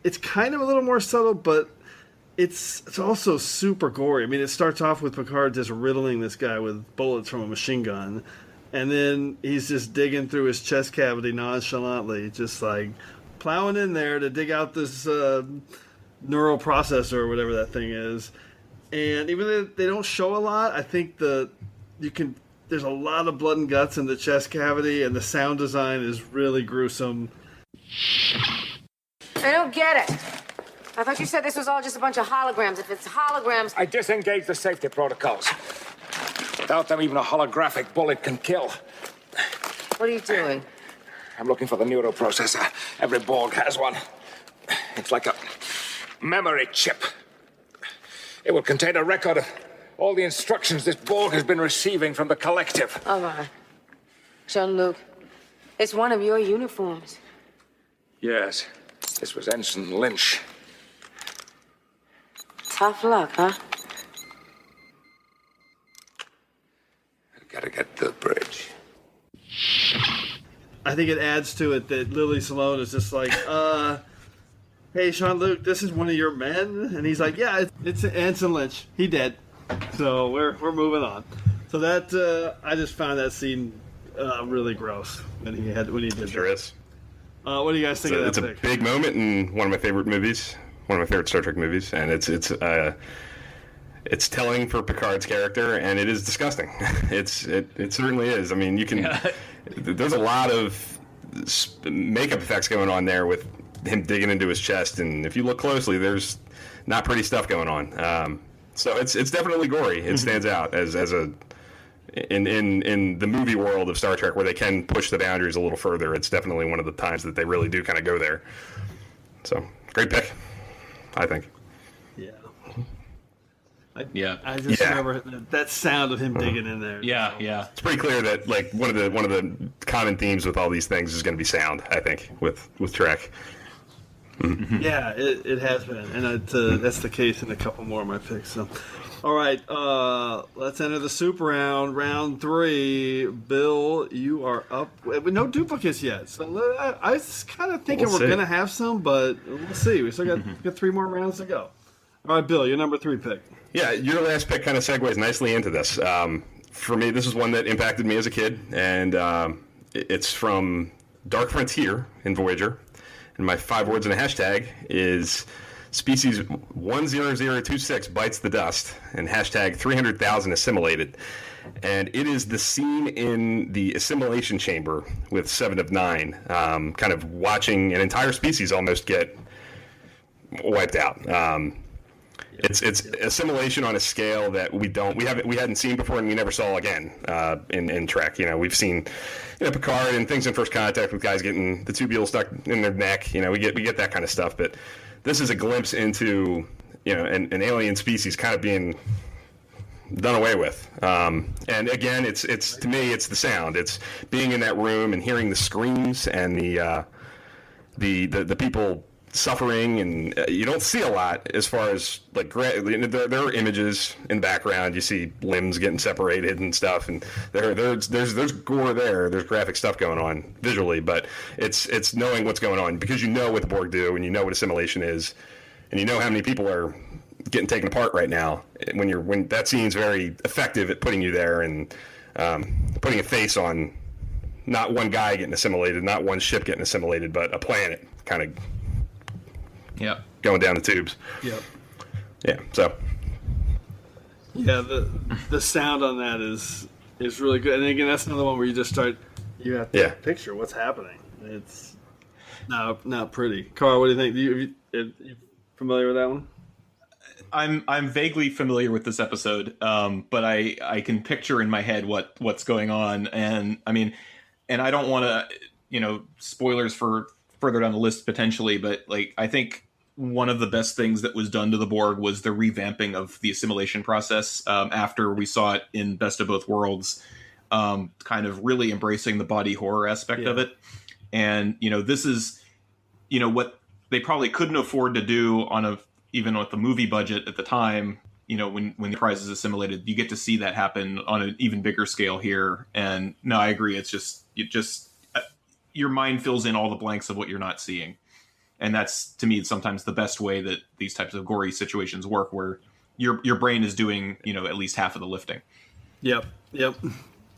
it's kind of a little more subtle, but it's also super gory. I mean, it starts off with Picard just riddling this guy with bullets from a machine gun. And then he's just digging through his chest cavity nonchalantly, just like plowing in there to dig out this neural processor or whatever that thing is. And even though they don't show a lot, I think there's a lot of blood and guts in the chest cavity, and the sound design is really gruesome. I don't get it. I thought you said this was all just a bunch of holograms. If it's holograms... I disengaged the safety protocols. Without them, even a holographic bullet can kill. What are you doing? I'm looking for the neuroprocessor. Every Borg has one. It's like a memory chip. It will contain a record of all the instructions this Borg has been receiving from the collective. Oh, my. Jean-Luc, it's one of your uniforms. Yes, this was Ensign Lynch. Tough luck, huh? Gotta get to the bridge. I think it adds to it that Lily Sloan is just like, hey, Jean-Luc, this is one of your men? And he's like, yeah, it's Ensign Lynch. He dead. So we're moving on. So that, I just found that scene really gross when he did Sure that. is. What do you guys think of that pick? It's a big moment in one of my favorite movies, one of my favorite Star Trek movies, and it's telling for Picard's character, and it is disgusting. It certainly is. I mean, there's a lot of makeup effects going on there with him digging into his chest, and if you look closely, there's not pretty stuff going on. So it's definitely gory. It stands out as in the movie world of Star Trek, where they can push the boundaries a little further. It's definitely one of the times that they really do kind of go there. So great pick, I think. I just remember that sound of him digging in there. Yeah. It's pretty clear that like one of the common themes with all these things is going to be sound. I think with Trek. Mm-hmm. Yeah, it has been, and that's the case in a couple more of my picks. So, all right, let's enter the soup round, round 3. Bill, you are up. No duplicates yet, so I was kind of thinking we're gonna have some, but we'll see. We still got 3 more rounds to go. All right, Bill, your number 3 pick. Yeah, your last pick kind of segues nicely into this. For me, this is one that impacted me as a kid, and it's from Dark Frontier in Voyager. And my 5 words in a hashtag is species 10026 bites the dust, and hashtag 300,000 assimilated. And it is the scene in the assimilation chamber with 7 of 9, kind of watching an entire species almost get wiped out. It's assimilation on a scale that we hadn't seen before, and we never saw again in Trek. We've seen Picard and things in First Contact with guys getting the tubules stuck in their neck. We get that kind of stuff, but this is a glimpse into an alien species kind of being done away with. And again, it's to me, it's the sound. It's being in that room and hearing the screams and the people suffering, and you don't see a lot as far as like there are images in the background. You see limbs getting separated and stuff, and there's gore there's graphic stuff going on visually, but it's knowing what's going on, because you know what the Borg do, and you know what assimilation is, and you know how many people are getting taken apart right now. When that scene's very effective at putting you there and putting a face on not one guy getting assimilated, not one ship getting assimilated, but a planet kind of going down the tubes. Yep. Yeah. So. Yeah, the sound on that is really good, and again, that's another one where you have to picture what's happening. It's not pretty. Carl, what do you think? You familiar with that one? I'm vaguely familiar with this episode, but I can picture in my head what's going on, and I mean, and I don't want to spoilers for further down the list potentially, but like I think one of the best things that was done to the Borg was the revamping of the assimilation process after we saw it in Best of Both Worlds, kind of really embracing the body horror aspect of it. And, this is, what they probably couldn't afford to do even with the movie budget at the time, when the prize is assimilated. You get to see that happen on an even bigger scale here. And no, I agree. It's just your mind fills in all the blanks of what you're not seeing. And that's, to me, sometimes the best way that these types of gory situations work, where your brain is doing, at least half of the lifting. Yep.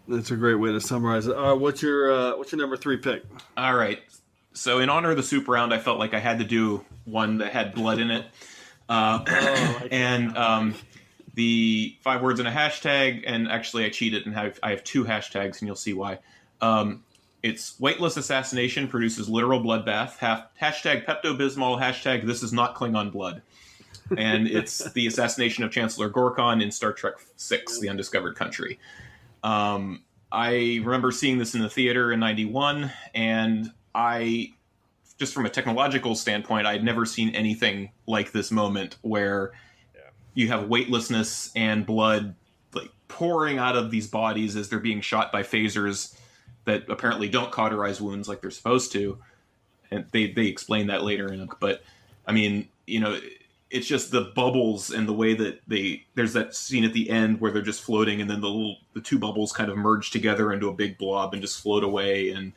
That's a great way to summarize it. What's your number 3 pick? All right. So in honor of the soup round, I felt like I had to do one that had blood in it. And the 5 words in a hashtag, and actually I cheated and I have 2 hashtags, and you'll see why. It's weightless assassination produces literal bloodbath. Hashtag Pepto-Bismol. Hashtag this is not Klingon blood. And it's the assassination of Chancellor Gorkon in Star Trek VI, The Undiscovered Country. I remember seeing this in the theater in '91, and just from a technological standpoint, I'd never seen anything like this moment where you have weightlessness and blood like pouring out of these bodies as they're being shot by phasers that apparently don't cauterize wounds like they're supposed to. And they explain that later but I mean, it's just the bubbles and the way that there's that scene at the end where they're just floating, and then the 2 bubbles kind of merge together into a big blob and just float away. And,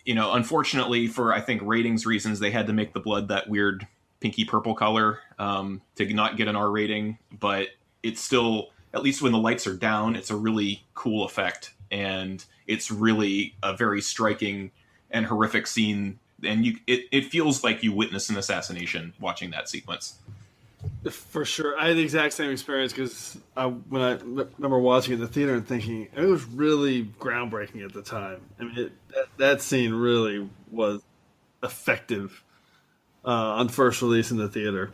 unfortunately for, I think, ratings reasons, they had to make the blood that weird pinky purple color, to not get an R rating, but it's still, at least when the lights are down, it's a really cool effect. And it's really a very striking and horrific scene, and it feels like you witness an assassination watching that sequence. For sure. I had the exact same experience, because when I remember watching it in the theater and thinking, it was really groundbreaking at the time. I mean, that scene really was effective on first release in the theater.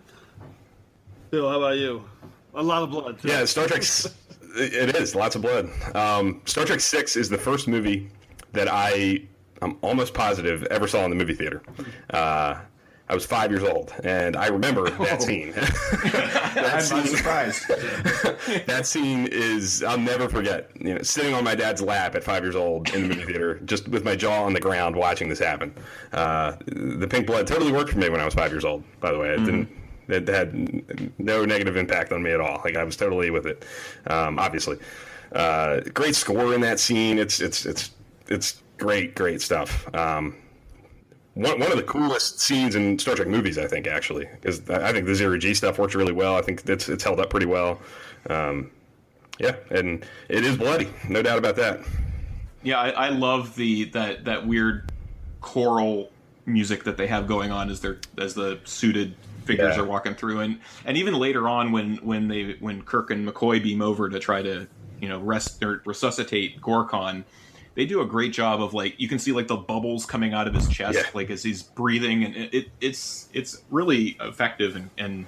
Bill, how about you? A lot of blood, too. Yeah, Star Trek... It is lots of blood. Star Trek VI is the first movie that I'm almost positive ever saw in the movie theater. I was 5 years old, and I remember that scene. I'm not surprised. That scene I'll never forget. Sitting on my dad's lap at 5 years old in the movie theater, just with my jaw on the ground, watching this happen. The pink blood totally worked for me when I was 5 years old. By the way, it didn't. It had no negative impact on me at all. Like, I was totally with it. Obviously, great score in that scene. It's great stuff. One of the coolest scenes in Star Trek movies, I think, actually, because I think the Zero G stuff works really well. I think it's held up pretty well. And it is bloody, no doubt about that. Yeah, I love that weird choral music that they have going on as the suited figures are walking through, and even later on when Kirk and McCoy beam over to try to resuscitate Gorkon, they do a great job of you can see the bubbles coming out of his chest as he's breathing, and it's really effective and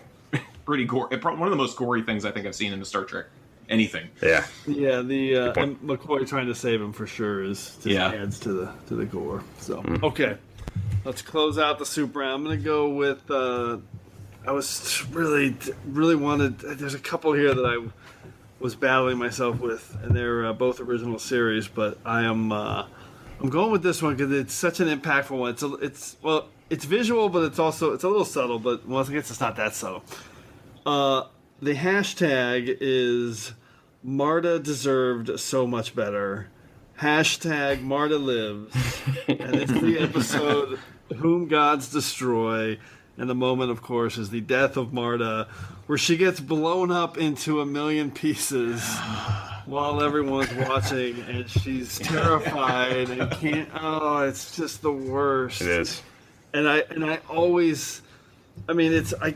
pretty gory. One of the most gory things I think I've seen in the Star Trek anything. Yeah. And McCoy trying to save him for sure adds to the gore. So okay, let's close out the soup round. I'm gonna go with. I was really wanted. There's a couple here that I was battling myself with, and they're both original series. But I'm going with this one because it's such an impactful one. It's visual, but it's a little subtle. But I guess it's not that subtle. The hashtag is Marta deserved so much better. Hashtag Marta lives, and it's the episode Whom Gods Destroy. And the moment, of course, is the death of Marta, where she gets blown up into a million pieces while everyone's watching, and she's terrified and can't. Oh, it's just the worst. It is. And I always, again, I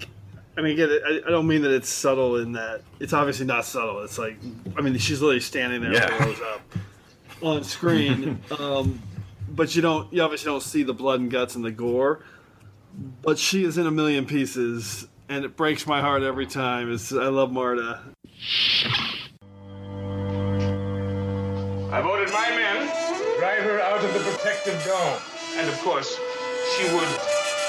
don't mean that it's subtle in that it's obviously not subtle. It's she's literally standing there, blows up on screen, but you obviously don't see the blood and guts and the gore. But she is in a million pieces, and it breaks my heart every time. I love Marta. I've ordered my men to drive her out of the protective dome. And of course, she would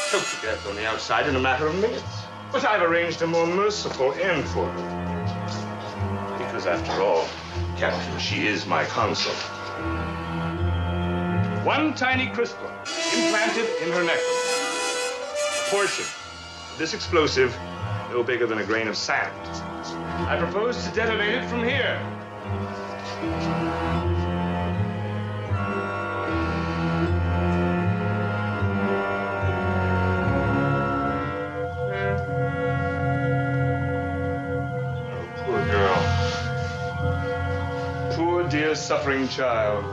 choke to death on the outside in a matter of minutes. But I've arranged a more merciful end for her. Because after all, Captain, she is my consort. One tiny crystal implanted in her necklace. Portion of this explosive no bigger than a grain of sand. I propose to detonate it from here. Oh, poor girl. Poor dear suffering child.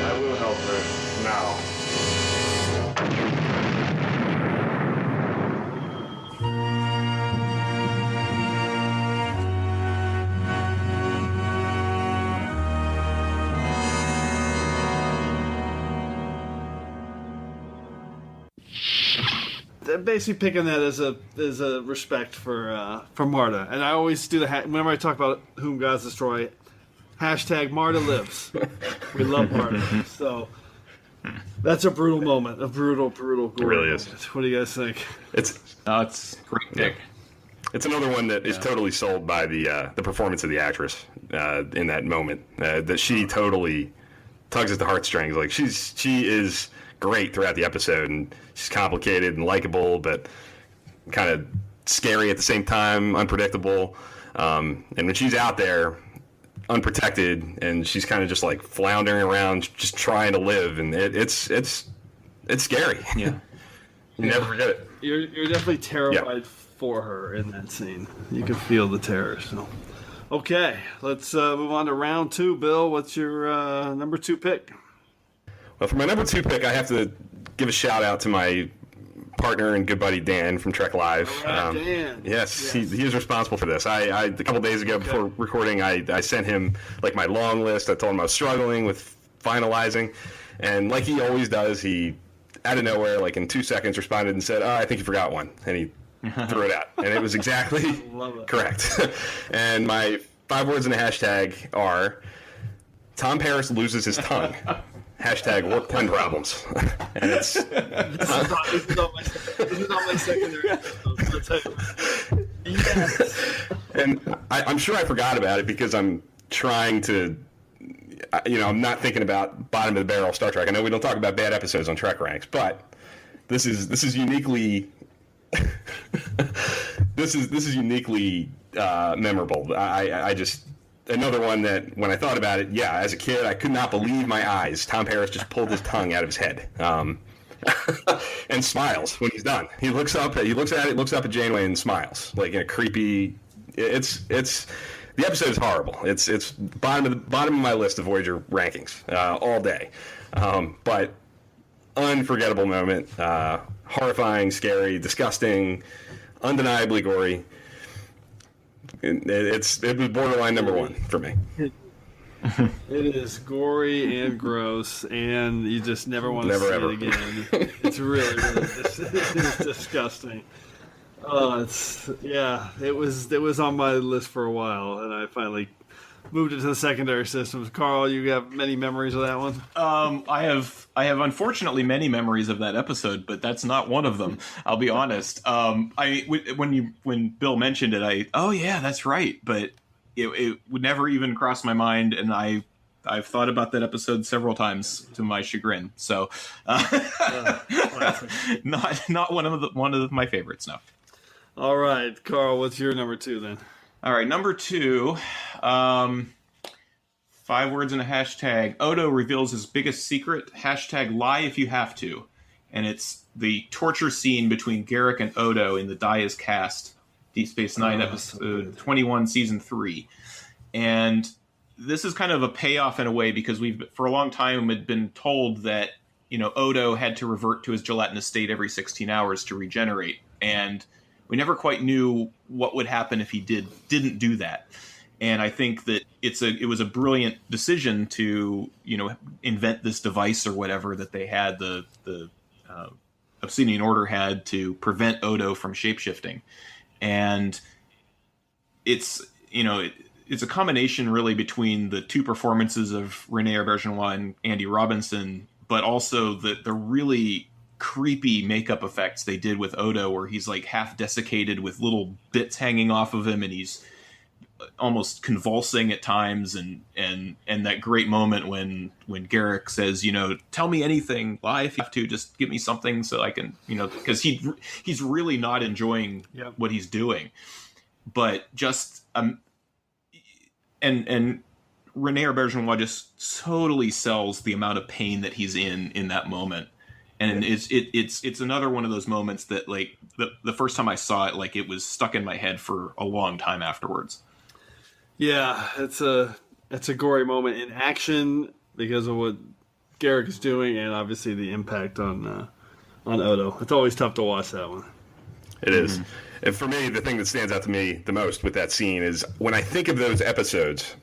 I will help her now. Basically picking that as a respect for Marta, and I always do whenever I talk about Whom Gods Destroy, hashtag Marta lives. We love Marta, so that's a brutal moment, a brutal gore. It really is. Moment. What do you guys think? It's a great pick. It's another one that is totally sold by the performance of the actress in that moment. That she totally tugs at the heartstrings. She is great throughout the episode, and she's complicated and likable, but kind of scary at the same time, unpredictable. And when she's out there, unprotected, and she's kind of just floundering around, just trying to live, and it's scary. Yeah, you never forget it. You're definitely terrified for her in that scene. You can feel the terror. So, okay, let's move on to round two. Bill, what's your number 2 pick? Well, for my number 2 pick, I have to give a shout out to my partner and good buddy Dan from Trek Live. Dan. Yes, he is responsible for this. I a couple days ago before recording, I sent him my long list. I told him I was struggling with finalizing, and like he always does, he out of nowhere, in 2 seconds, responded and said, "Oh, I think you forgot one," and he threw it out, and it was exactly correct. And my 5 words in the hashtag are: Tom Paris loses his tongue. Hashtag work pen problems. And it's this is on my secondary episode. Yes. And I'm sure I forgot about it because I'm trying to, I'm not thinking about bottom of the barrel Star Trek. I know we don't talk about bad episodes on Trek Ranks, but this is uniquely this is uniquely memorable. I just. Another one that, when I thought about it, as a kid, I could not believe my eyes. Tom Paris just pulled his tongue out of his head, and smiles when he's done. He looks up at Janeway and smiles in a creepy. It's the episode is horrible. It's bottom of my list of Voyager rankings all day. But unforgettable moment. Horrifying, scary, disgusting, undeniably gory. It was borderline number one for me. It is gory and gross, and you just never want to see it again. It's really it is disgusting. It was on my list for a while, and I finally moved it to the secondary systems. Carl, you have many memories of that one? I have unfortunately many memories of that episode, but that's not one of them. I'll be honest. When Bill mentioned it, oh yeah, that's right. But it would never even cross my mind, and I've thought about that episode several times to my chagrin. So, not one of my favorites. No. All right, Carl, what's your number 2 then? All right, number 2, 5 words and a hashtag. Odo reveals his biggest secret, hashtag lie if you have to. And it's the torture scene between Garrick and Odo in the Die Is Cast, Deep Space Nine, episode 21, season 3. And this is kind of a payoff in a way, because we've, for a long time, had been told that, Odo had to revert to his gelatinous state every 16 hours to regenerate. And we never quite knew what would happen if he didn't do that. And I think that it was a brilliant decision to, invent this device or whatever that they had, the Obsidian Order had, to prevent Odo from shapeshifting. And it's a combination really between the two performances of Rene Auberjonois and Andy Robinson, but also the really creepy makeup effects they did with Odo, where he's like half desiccated with little bits hanging off of him, and he's almost convulsing at times, and that great moment when Garrick says, tell me anything, lie if you have to, just give me something so I can, because he's really not enjoying what he's doing, but just and Rene Auberjonois just totally sells the amount of pain that he's in that moment. And it's another one of those moments that, like, the first time I saw it, like, it was stuck in my head for a long time afterwards. Yeah, it's a gory moment in action because of what Garrick is doing, and obviously the impact on Odo. It's always tough to watch that one. It is. And for me, the thing that stands out to me the most with that scene is when I think of those episodes,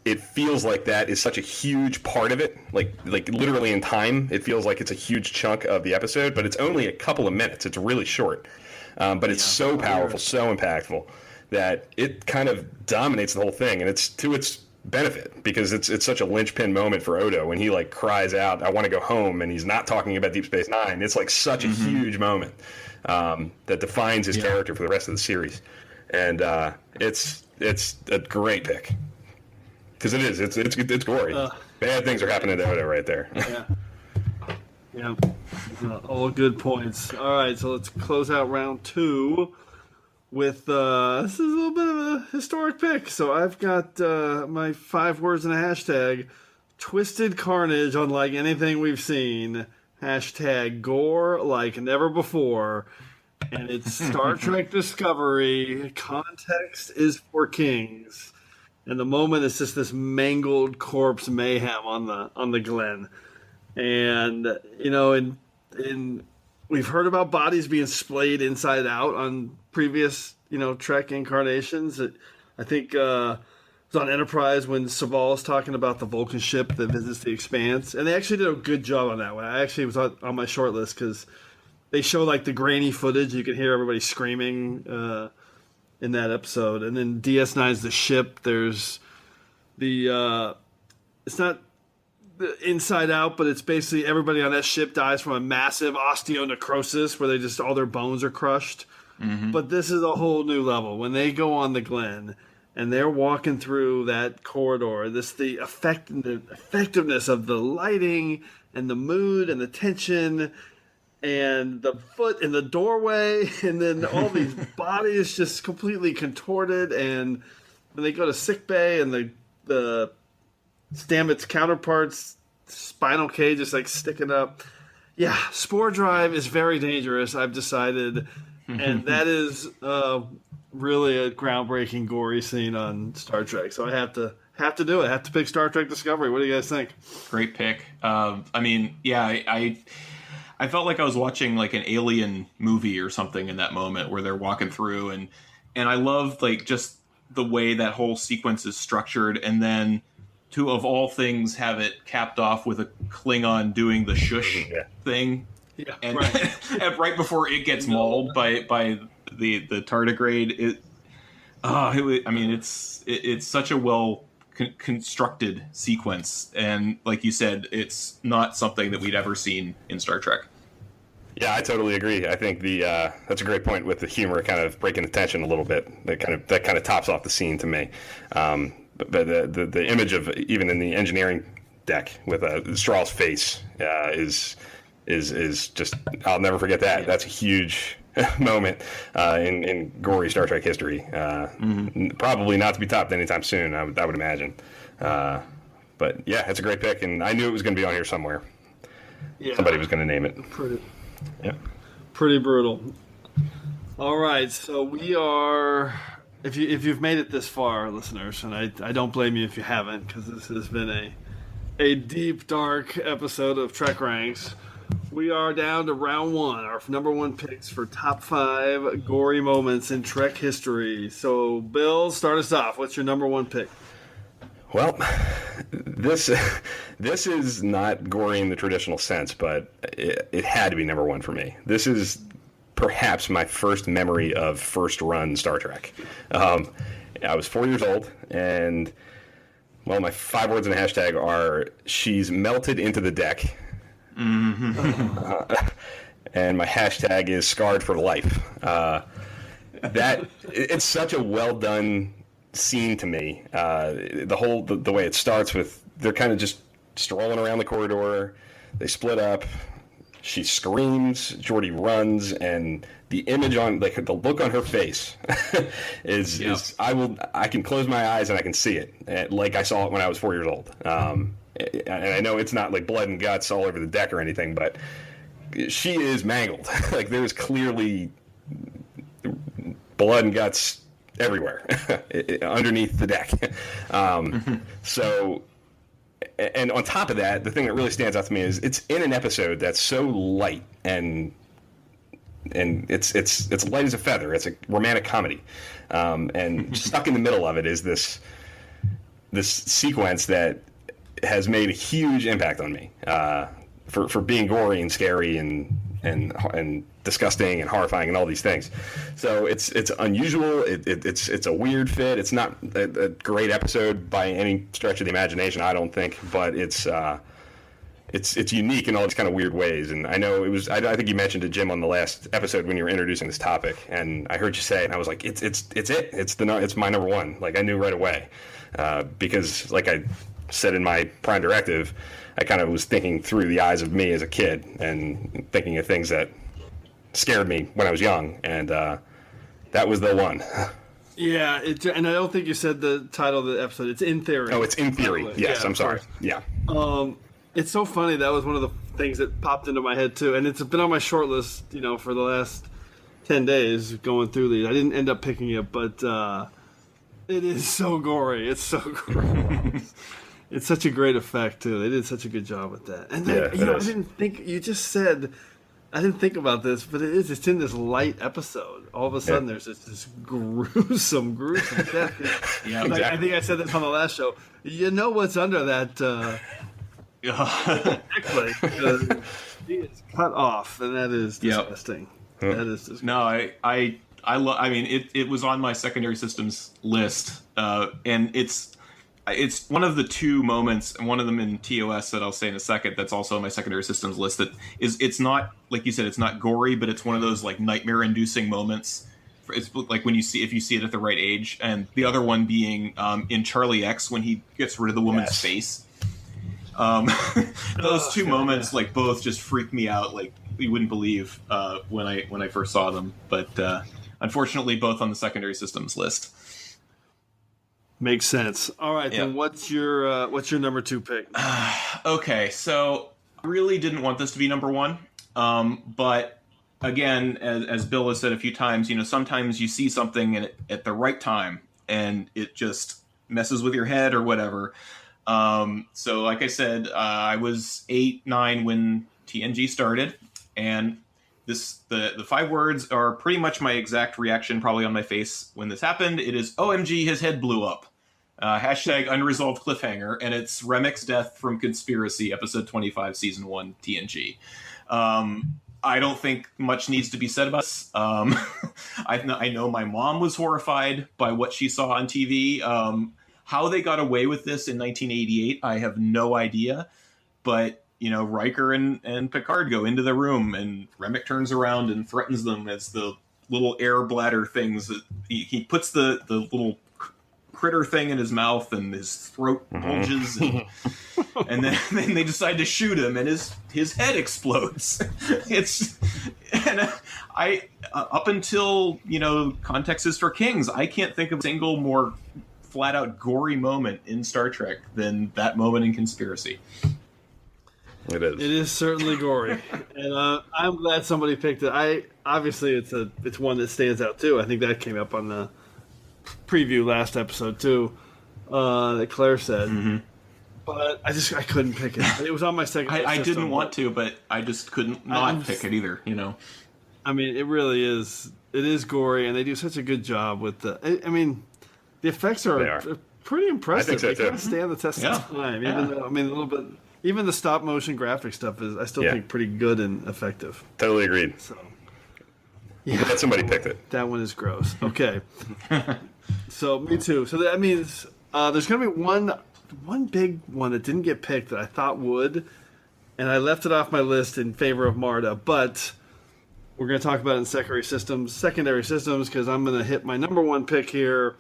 it feels like that is such a huge part of it, like literally in time. It feels like it's a huge chunk of the episode, but it's only a couple of minutes. It's really short, but it's so powerful, so impactful that it kind of dominates the whole thing, and it's to its benefit because it's such a linchpin moment for Odo when he like cries out, "I want to go home," and he's not talking about Deep Space Nine. It's like such a huge moment that defines his character for the rest of the series, and it's a great pick. Because it is. It's gory. Bad things are happening to Odo right there. Yeah. All good points. All right, so let's close out round 2 with this is a little bit of a historic pick. So I've got my 5 words and a hashtag: twisted carnage unlike anything we've seen. Hashtag gore like never before. And it's Star Trek Discovery. Context is for kings. And the moment is just this mangled corpse mayhem on the Glen. And, in we've heard about bodies being splayed inside out on previous, Trek incarnations. I think it was on Enterprise when Sabal's talking about the Vulcan ship that visits the Expanse. And they actually did a good job on that one. I actually was on my short list because they show, like, the grainy footage. You can hear everybody screaming in that episode. And then DS9's the ship. There's the it's not the Inside Out, but it's basically everybody on that ship dies from a massive osteonecrosis where they just all their bones are crushed. But this is a whole new level when they go on the Glen and they're walking through that corridor. The effectiveness of the lighting and the mood and the tension and the foot in the doorway, and then all these bodies just completely contorted. And when they go to sickbay, and the Stamets counterpart's spinal cage is like sticking up. Yeah, Spore Drive is very dangerous, I've decided, and that is really a groundbreaking gory scene on Star Trek. So I have have to do it. Have to pick Star Trek Discovery. What do you guys think? Great pick. I mean, yeah, I felt like I was watching like an alien movie or something in that moment where they're walking through, and I loved like just the way that whole sequence is structured, and then to of all things have it capped off with a Klingon doing the shush thing, and right. Right before it gets mauled by the tardigrade. I mean, it's such a well constructed sequence, and like you said, it's not something that we'd ever seen in Star Trek. Yeah, I totally agree. I think that's a great point with the humor kind of breaking the tension a little bit. That kind of tops off the scene to me. But the image of even in the engineering deck with Straw's face is just, I'll never forget that. That's a huge moment in gory Star Trek history. Probably not to be topped anytime soon, I would imagine. But yeah, it's a great pick, and I knew it was going to be on here somewhere. Yeah. Somebody was going to name it. Pretty brutal. All right, so we are. If you've made it this far, listeners, and I don't blame you if you haven't, because this has been a deep, dark episode of Trek Ranks. We are down to round one, our number one picks for top 5 gory moments in Trek history. So, Bill, start us off. What's your number one pick? Well, this is not gory in the traditional sense, but it had to be number one for me. This is perhaps my first memory of first run Star Trek. I was 4 years old, and well, my 5 words in a hashtag are "she's melted into the deck," and my hashtag is "scarred for life." It's such a well done scene to me. The way it starts with they're kind of just strolling around the corridor. They split up. She screams. Geordi runs, and the image on the look on her face is I can close my eyes and I can see it like I saw it when I was 4 years old. And I know it's not like blood and guts all over the deck or anything, but she is mangled. Like there's clearly blood and guts everywhere underneath the deck. So, and on top of that, the thing that really stands out to me is it's in an episode that's so light and it's light as a feather. It's a romantic comedy, and stuck in the middle of it is this sequence that has made a huge impact on me for being gory and scary and disgusting and horrifying and all these things. So it's unusual. It's a weird fit. It's not a great episode by any stretch of the imagination, I don't think, but it's unique in all these kind of weird ways. And I know it was. I think you mentioned to Jim on the last episode when you were introducing this topic, and I heard you say it, and I was like, it's my number one. Like I knew right away because, like I said in my Prime Directive, I kind of was thinking through the eyes of me as a kid and thinking of things that scared me when I was young, and that was the one. Yeah, and I don't think you said the title of the episode. It's In Theory. Oh, it's In Theory. Yes, I'm sorry. Yeah. It's so funny. That was one of the things that popped into my head too, and it's been on my short list, for the last 10 days going through these. I didn't end up picking it, but it is so gory. It's so gross. It's such a great effect too. They did such a good job with that. And then, I didn't think you just said. I didn't think about this, but it's in this light episode. All of a sudden, there's this gruesome death. Yeah, exactly. I think I said this on the last show. You know what's under that neckplate because she is cut off, and that is disgusting. Yep. That is disgusting. No, I mean, it was on my secondary systems list, and it's one of the 2 moments, and one of them in TOS that I'll say in a second, that's also on my secondary systems list, that it's not, like you said, it's not gory, but it's one of those like nightmare inducing moments. It's like if you see it at the right age. And the other one being in Charlie X when he gets rid of the woman's face. Those 2 moments like both just freaked me out like you wouldn't believe when I first saw them. But unfortunately both on the secondary systems list. Makes sense. All right, then what's your number 2 pick? Okay, so I really didn't want this to be number 1, but again, as Bill has said a few times, sometimes you see something at the right time, and it just messes with your head or whatever. So like I said, I was 8, 9 when TNG started, and the 5 words are pretty much my exact reaction probably on my face when this happened. It is, OMG, his head blew up. Hashtag unresolved cliffhanger, and it's Remek's death from Conspiracy, episode 25, season 1, TNG. I don't think much needs to be said about this. I know my mom was horrified by what she saw on TV. How they got away with this in 1988, I have no idea. But, Riker and Picard go into the room, and Remek turns around and threatens them as the little air bladder things. That he puts the little critter thing in his mouth, and his throat bulges, and then they decide to shoot him, and his head explodes. I up until Context is for Kings, I can't think of a single more flat out gory moment in Star Trek than that moment in Conspiracy. It is. It is certainly gory, and I'm glad somebody picked it. Obviously it's one that stands out too. I think that came up on the preview last episode too, that Claire said. Mm-hmm. But I couldn't pick it. It was on my second. I didn't want to, but I just couldn't pick it either. I mean, it really is. It is gory, and they do such a good job with the. I mean, the effects are pretty impressive. I think so, they too. kind of stand the test of time. Even though, a little bit. Even the stop motion graphic stuff is, I still think, pretty good and effective. Totally agreed. So, I'm glad somebody picked it. That one is gross. Okay. So me too. So that means there's going to be one big one that didn't get picked that I thought would, and I left it off my list in favor of Marta. But we're going to talk about it in secondary systems, because I'm going to hit my number one pick here,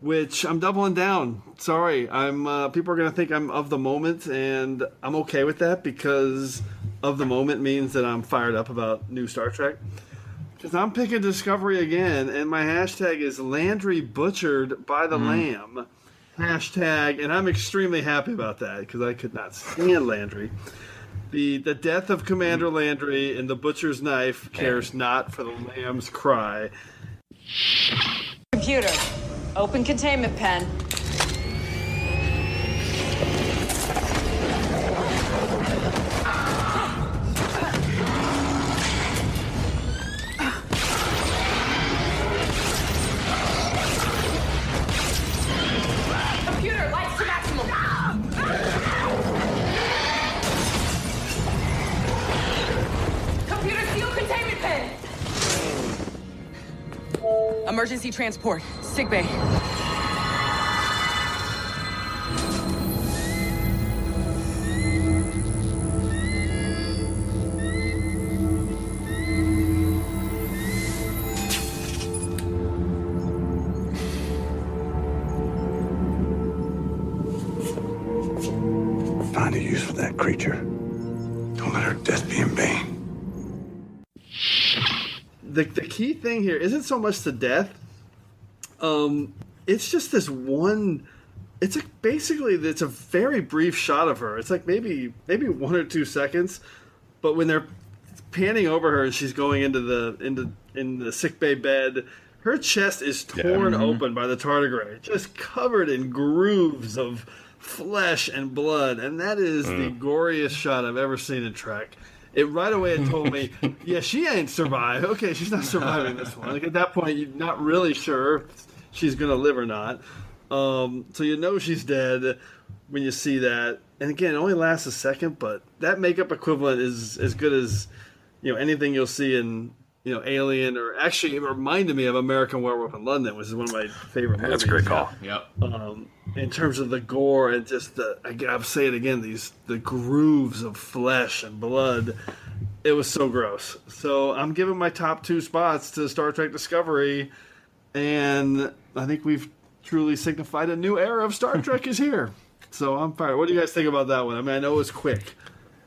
which I'm doubling down. Sorry, people are going to think I'm of the moment, and I'm okay with that, because of the moment means that I'm fired up about new Star Trek. Because I'm picking Discovery again, and my hashtag is Landry butchered by the lamb. Hashtag, and I'm extremely happy about that, because I could not stand Landry. The death of Commander Landry and the butcher's knife cares not for the lamb's cry. Computer, open containment pen. Computer, lights to maximum. Computer, seal containment pen. Emergency transport, sickbay. Find a use for that creature. Don't let her death be in vain. The key thing here isn't so much the death. It's just this one. It's it's a very brief shot of her. It's like maybe 1 or 2 seconds, but when they're panning over her and she's going into the sickbay bed, her chest is torn open by the tardigrade, just covered in grooves of flesh and blood, and that is the goriest shot I've ever seen in Trek. It right away it told me, yeah, she ain't survived. Okay, she's not surviving this one. Like at that point, you're not really sure if she's gonna live or not. So she's dead when you see that. And again, it only lasts a second, but that makeup equivalent is as good as anything you'll see in Alien, or actually it reminded me of American Werewolf in London, which is one of my favorite movies. That's a great call. Yep. In terms of the gore and just I'll say it again, the grooves of flesh and blood, it was so gross. So I'm giving my top 2 spots to Star Trek Discovery, and I think we've truly signified a new era of Star Trek is here. So I'm fired. What do you guys think about that one? I mean, I know it's quick,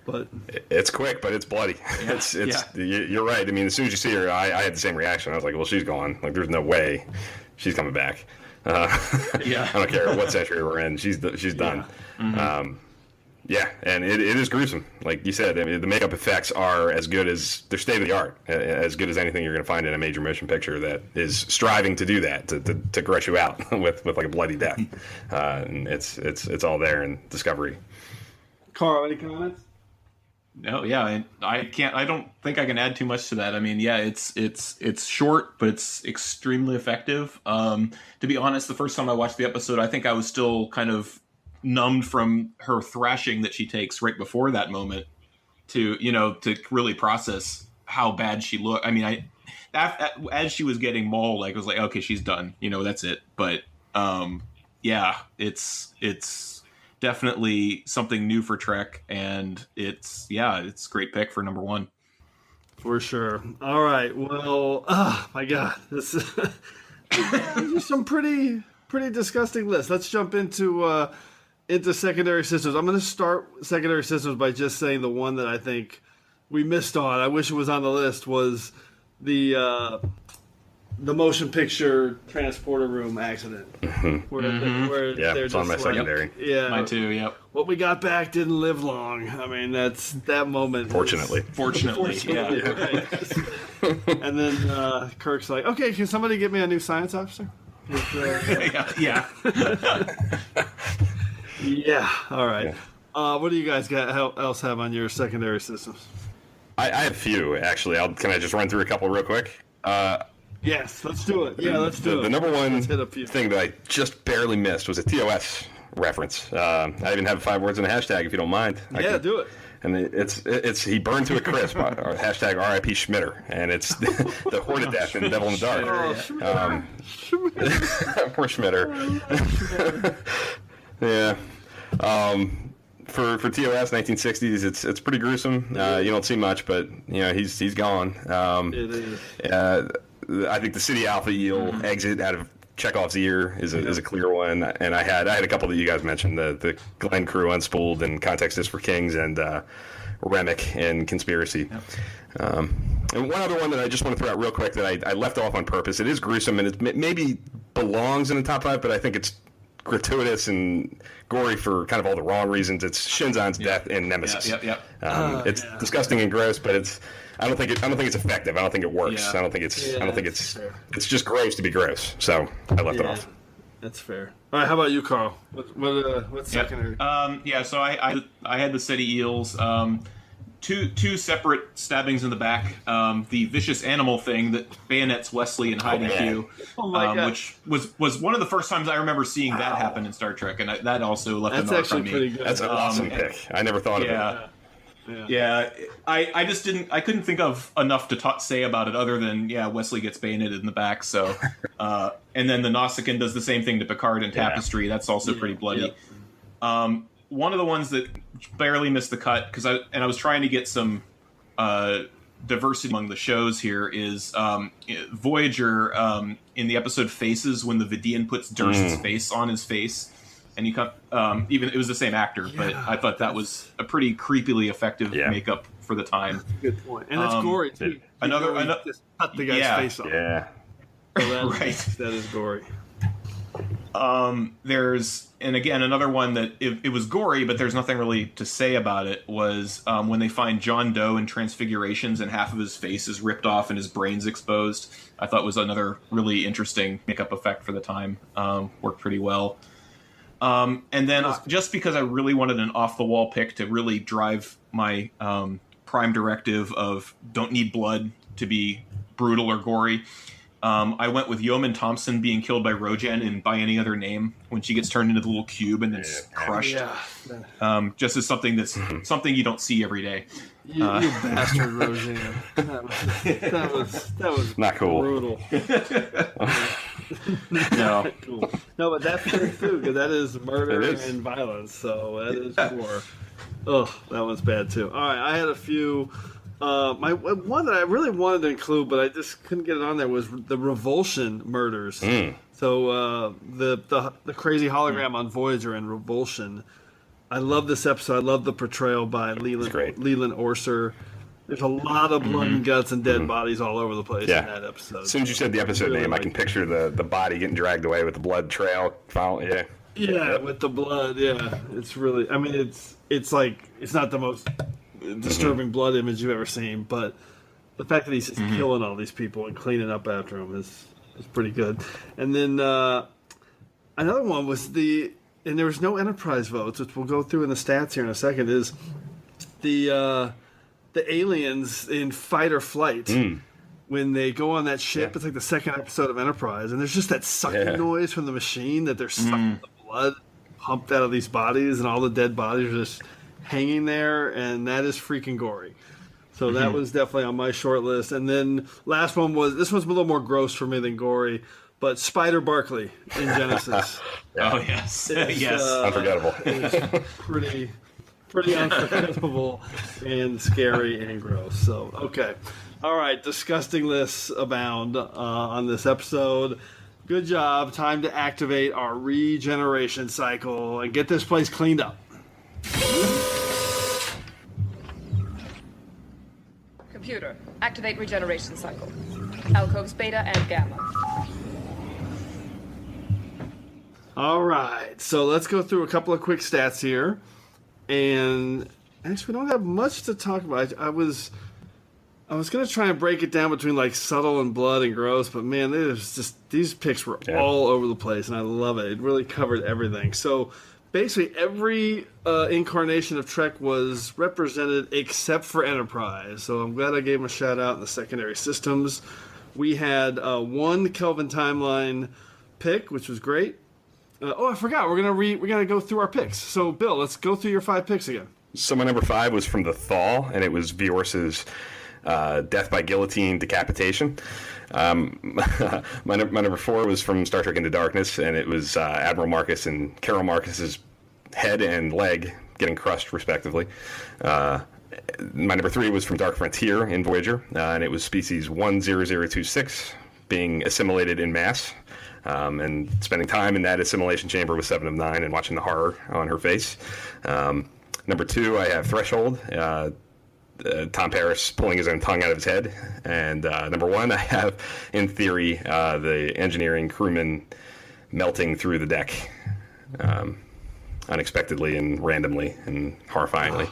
but it's quick, but it's bloody. You're right. I mean, as soon as you see her, I had the same reaction. I was like, well, she's gone. Like, there's no way she's coming back. I don't care what century we're in. She's done. Mm-hmm. Yeah, and it is gruesome. Like you said, I mean, the makeup effects are as good as they're state of the art, as good as anything you're going to find in a major motion picture that is striving to do that, to gross you out with like a bloody death. And it's all there in Discovery. Carl, any comments? No, yeah, I don't think I can add too much to that. I mean, yeah, it's short, but it's extremely effective. To be honest, the first time I watched the episode, I think I was still kind of numbed from her thrashing that she takes right before that moment to really process how bad she looked. I mean, as she was getting mauled, like, I was like, okay, she's done. That's it. But yeah, it's definitely something new for Trek, and it's a great pick for number 1. For sure. All right. Well, oh my God, this is some pretty disgusting lists. Let's jump into secondary systems. I'm going to start secondary systems by just saying the one that I think we missed on. I wish it was on the list. Was the motion picture transporter room accident. Where yeah, they're it's on my secondary. Yeah, mine too. Yep. What we got back didn't live long. I mean, that's that moment. Fortunately, yeah. Right. And then Kirk's like, "Okay, can somebody get me a new science officer?" Yeah. Yeah. All right. What do you guys else have on your secondary systems? I have a few, actually. Can I just run through a couple real quick? Yes, let's do it. Yeah, let's do it. The number one thing that I just barely missed was a TOS reference. I even have 5 words in a hashtag, if you don't mind. Do it. And it's he burned to a crisp. Or hashtag RIP Schmitter, and it's the horde of death in Devil in the Dark. Poor Schmitter. Yeah. For TOS 1960s, it's pretty gruesome. You don't see much, but he's gone. It is. I think the City Alpha eel exit out of Chekhov's ear is a clear one, and I had a couple that you guys mentioned, the Glenn crew unspooled and Context is for Kings, and Remick and Conspiracy. Yep. And one other one that I just want to throw out real quick that I left off on purpose. It is gruesome, and it maybe belongs in the top 5, but I think it's gratuitous and gory for kind of all the wrong reasons. It's Shinzon's death in Nemesis. It's disgusting and gross, but I don't think it's effective. I don't think it works. I don't think it's just gross to be gross. So I left it off. That's fair. All right, how about you, Carl? What's secondary? So I had the City Eels. Two separate stabbings in the back. The vicious animal thing that bayonets Wesley and Heidi Q, which was one of the first times I remember seeing that happen in Star Trek, and that also left a mark on me. Pretty good. That's an awesome pick. I never thought of it. Yeah. I just didn't. I couldn't think of enough to say about it other than Wesley gets bayoneted in the back. So, and then the Nausicaan does the same thing to Picard and Tapestry. That's also pretty bloody. One of the ones that barely missed the cut because I was trying to get some diversity among the shows here is Voyager in the episode Faces when the Vidian puts Durst's face on his face. And even it was the same actor, but I thought that was a pretty creepily effective makeup for the time. Good point, and it's gory too. Another just cut the guy's face off. Yeah, so that is gory. There's another one that it was gory, but there's nothing really to say about it. Was when they find John Doe in Transfigurations and half of his face is ripped off and his brain's exposed. I thought was another really interesting makeup effect for the time. Worked pretty well. And then just because I really wanted an off-the-wall pick to really drive my Prime Directive of don't need blood to be brutal or gory, I went with Yeoman Thompson being killed by Rojan in By Any Other Name when she gets turned into the little cube and then crushed. Just as something that's something you don't see every day. You bastard, Rojan. That was not cool. Brutal. No. Cool. No, but that's pretty too, because that is murder and violence. So that is for. Oh, that one's bad too. All right, I had a few. My one that I really wanted to include, but I just couldn't get it on there, was the Revulsion murders. So the crazy hologram on Voyager and Revulsion. I love this episode. I love the portrayal by Leland Orser. There's a lot of blood and guts and dead bodies all over the place in that episode. As soon as you said the episode name, I can picture the body getting dragged away with the blood trail. Yeah, with the blood. Yeah, it's really. I mean, it's like it's not the most disturbing blood image you've ever seen, but the fact that he's just killing all these people and cleaning up after them is pretty good. And then another one was and there was no Enterprise votes, which we'll go through in the stats here in a second. Is the aliens in Fight or Flight. When they go on that ship, it's like the second episode of Enterprise, and there's just that sucking noise from the machine that they're sucking the blood pumped out of these bodies, and all the dead bodies are just hanging there, and that is freaking gory. So that was definitely on my short list. And then last one this one's a little more gross for me than gory, but Spider Barkley in Genesis. Oh, yes. Yes. Unforgettable. It's pretty unforgettable and scary and gross. So, okay. All right, disgusting lists abound on this episode. Good job. Time to activate our regeneration cycle and get this place cleaned up. Computer, activate regeneration cycle. Alcoves beta and gamma. All right, so let's go through a couple of quick stats here. And actually, we don't have much to talk about. I was going to try and break it down between like subtle and blood and gross, but man, there's just these picks were all over the place, and I love it. It really covered everything. So basically, every incarnation of Trek was represented except for Enterprise. So I'm glad I gave them a shout out in the secondary systems. We had one Kelvin timeline pick, which was great. I forgot. We're gonna go through our picks. So Bill, let's go through your 5 picks again. So my number 5 was from The Thaw, and it was Viorce's death by guillotine decapitation. My number 4 was from Star Trek Into Darkness, and it was Admiral Marcus and Carol Marcus's head and leg getting crushed, respectively. My number 3 was from Dark Frontier in Voyager, and it was species 10026 being assimilated in mass, and spending time in that assimilation chamber with 7 of 9 and watching the horror on her face. Number 2, I have Threshold. Tom Paris pulling his own tongue out of his head. And number 1, I have, in theory, the engineering crewman melting through the deck unexpectedly and randomly and horrifyingly.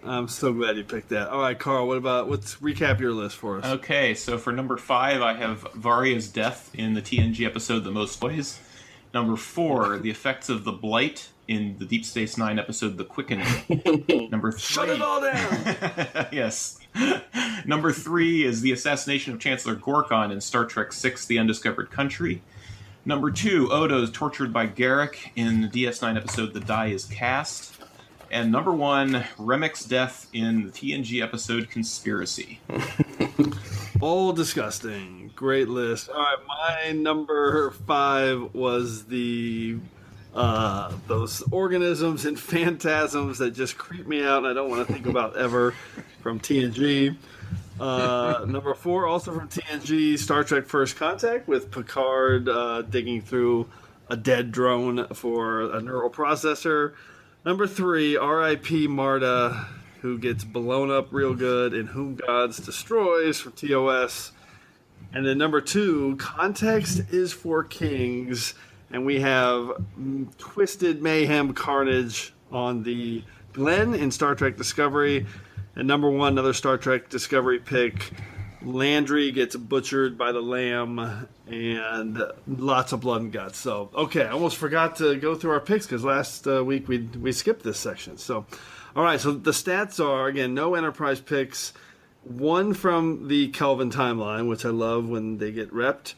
I'm so glad you picked that. All right, Carl, let's recap your list for us. Okay, so for number 5, I have Varia's death in the TNG episode The Most Toys. Number 4, the effects of the blight in the Deep Space Nine episode The Quickening. Number 3. Shut it all down! Yes. Number 3 is the assassination of Chancellor Gorkon in Star Trek VI The Undiscovered Country. Number 2, Odo is tortured by Garrick in the DS9 episode The Die is Cast. And number 1, Remek's death in the TNG episode Conspiracy. All disgusting. Great list. All right, my number 5 was those organisms and phantasms that just creep me out and I don't want to think about ever from TNG. Number 4, also from TNG, Star Trek First Contact with Picard digging through a dead drone for a neural processor. Number 3, R.I.P. Marta, who gets blown up real good in Whom Gods Destroys from TOS. And then number 2, Context is for Kings. And we have Twisted Mayhem Carnage on the Glenn in Star Trek Discovery. And number 1, another Star Trek Discovery pick. Landry gets butchered by the lamb, and lots of blood and guts. So, okay, I almost forgot to go through our picks because last week we skipped this section. So, all right, so the stats are, again, no Enterprise picks. 1 from the Kelvin timeline, which I love when they get repped.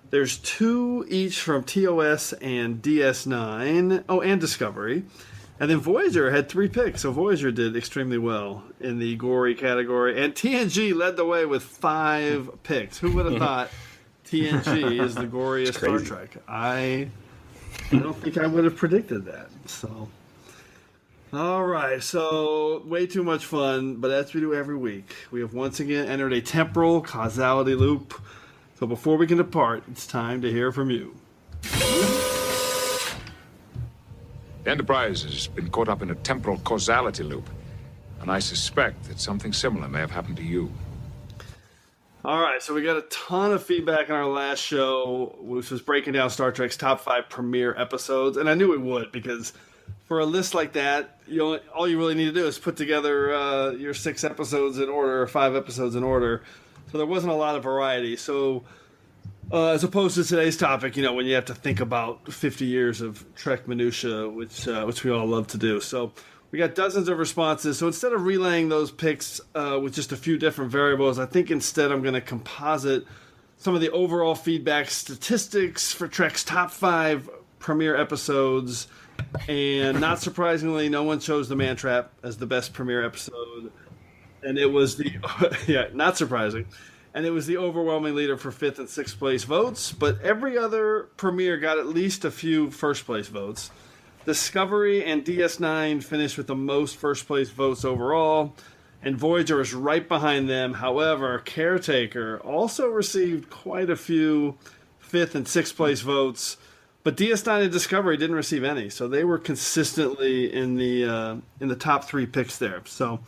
There's 2 each from TOS and DS9. Oh, and Discovery. And then Voyager had 3 picks, so Voyager did extremely well in the gory category. And TNG led the way with 5 picks. Who would have thought TNG is the goriest Star Trek? I don't think I would have predicted that. So, all right, so way too much fun, but as we do every week, we have once again entered a temporal causality loop. So before we can depart, it's time to hear from you. The Enterprise has been caught up in a temporal causality loop, and I suspect that something similar may have happened to you. All right, so we got a ton of feedback on our last show, which was breaking down Star Trek's top 5 premiere episodes, and I knew we would because for a list like that, all you really need to do is put together your 6 episodes in order, or 5 episodes in order. So there wasn't a lot of variety. So as opposed to today's topic, when you have to think about 50 years of Trek minutia, which we all love to do. So we got dozens of responses. So instead of relaying those picks with just a few different variables, I think instead I'm going to composite some of the overall feedback statistics for Trek's top 5 premiere episodes. And not surprisingly, no one chose The Man Trap as the best premiere episode. And it was not surprising. And it was the overwhelming leader for 5th and 6th place votes. But every other premiere got at least a few first place votes. Discovery and DS9 finished with the most first place votes overall, and Voyager is right behind them. However, Caretaker also received quite a few 5th and 6th place votes, but DS9 and Discovery didn't receive any, so they were consistently in the top 3 picks there. So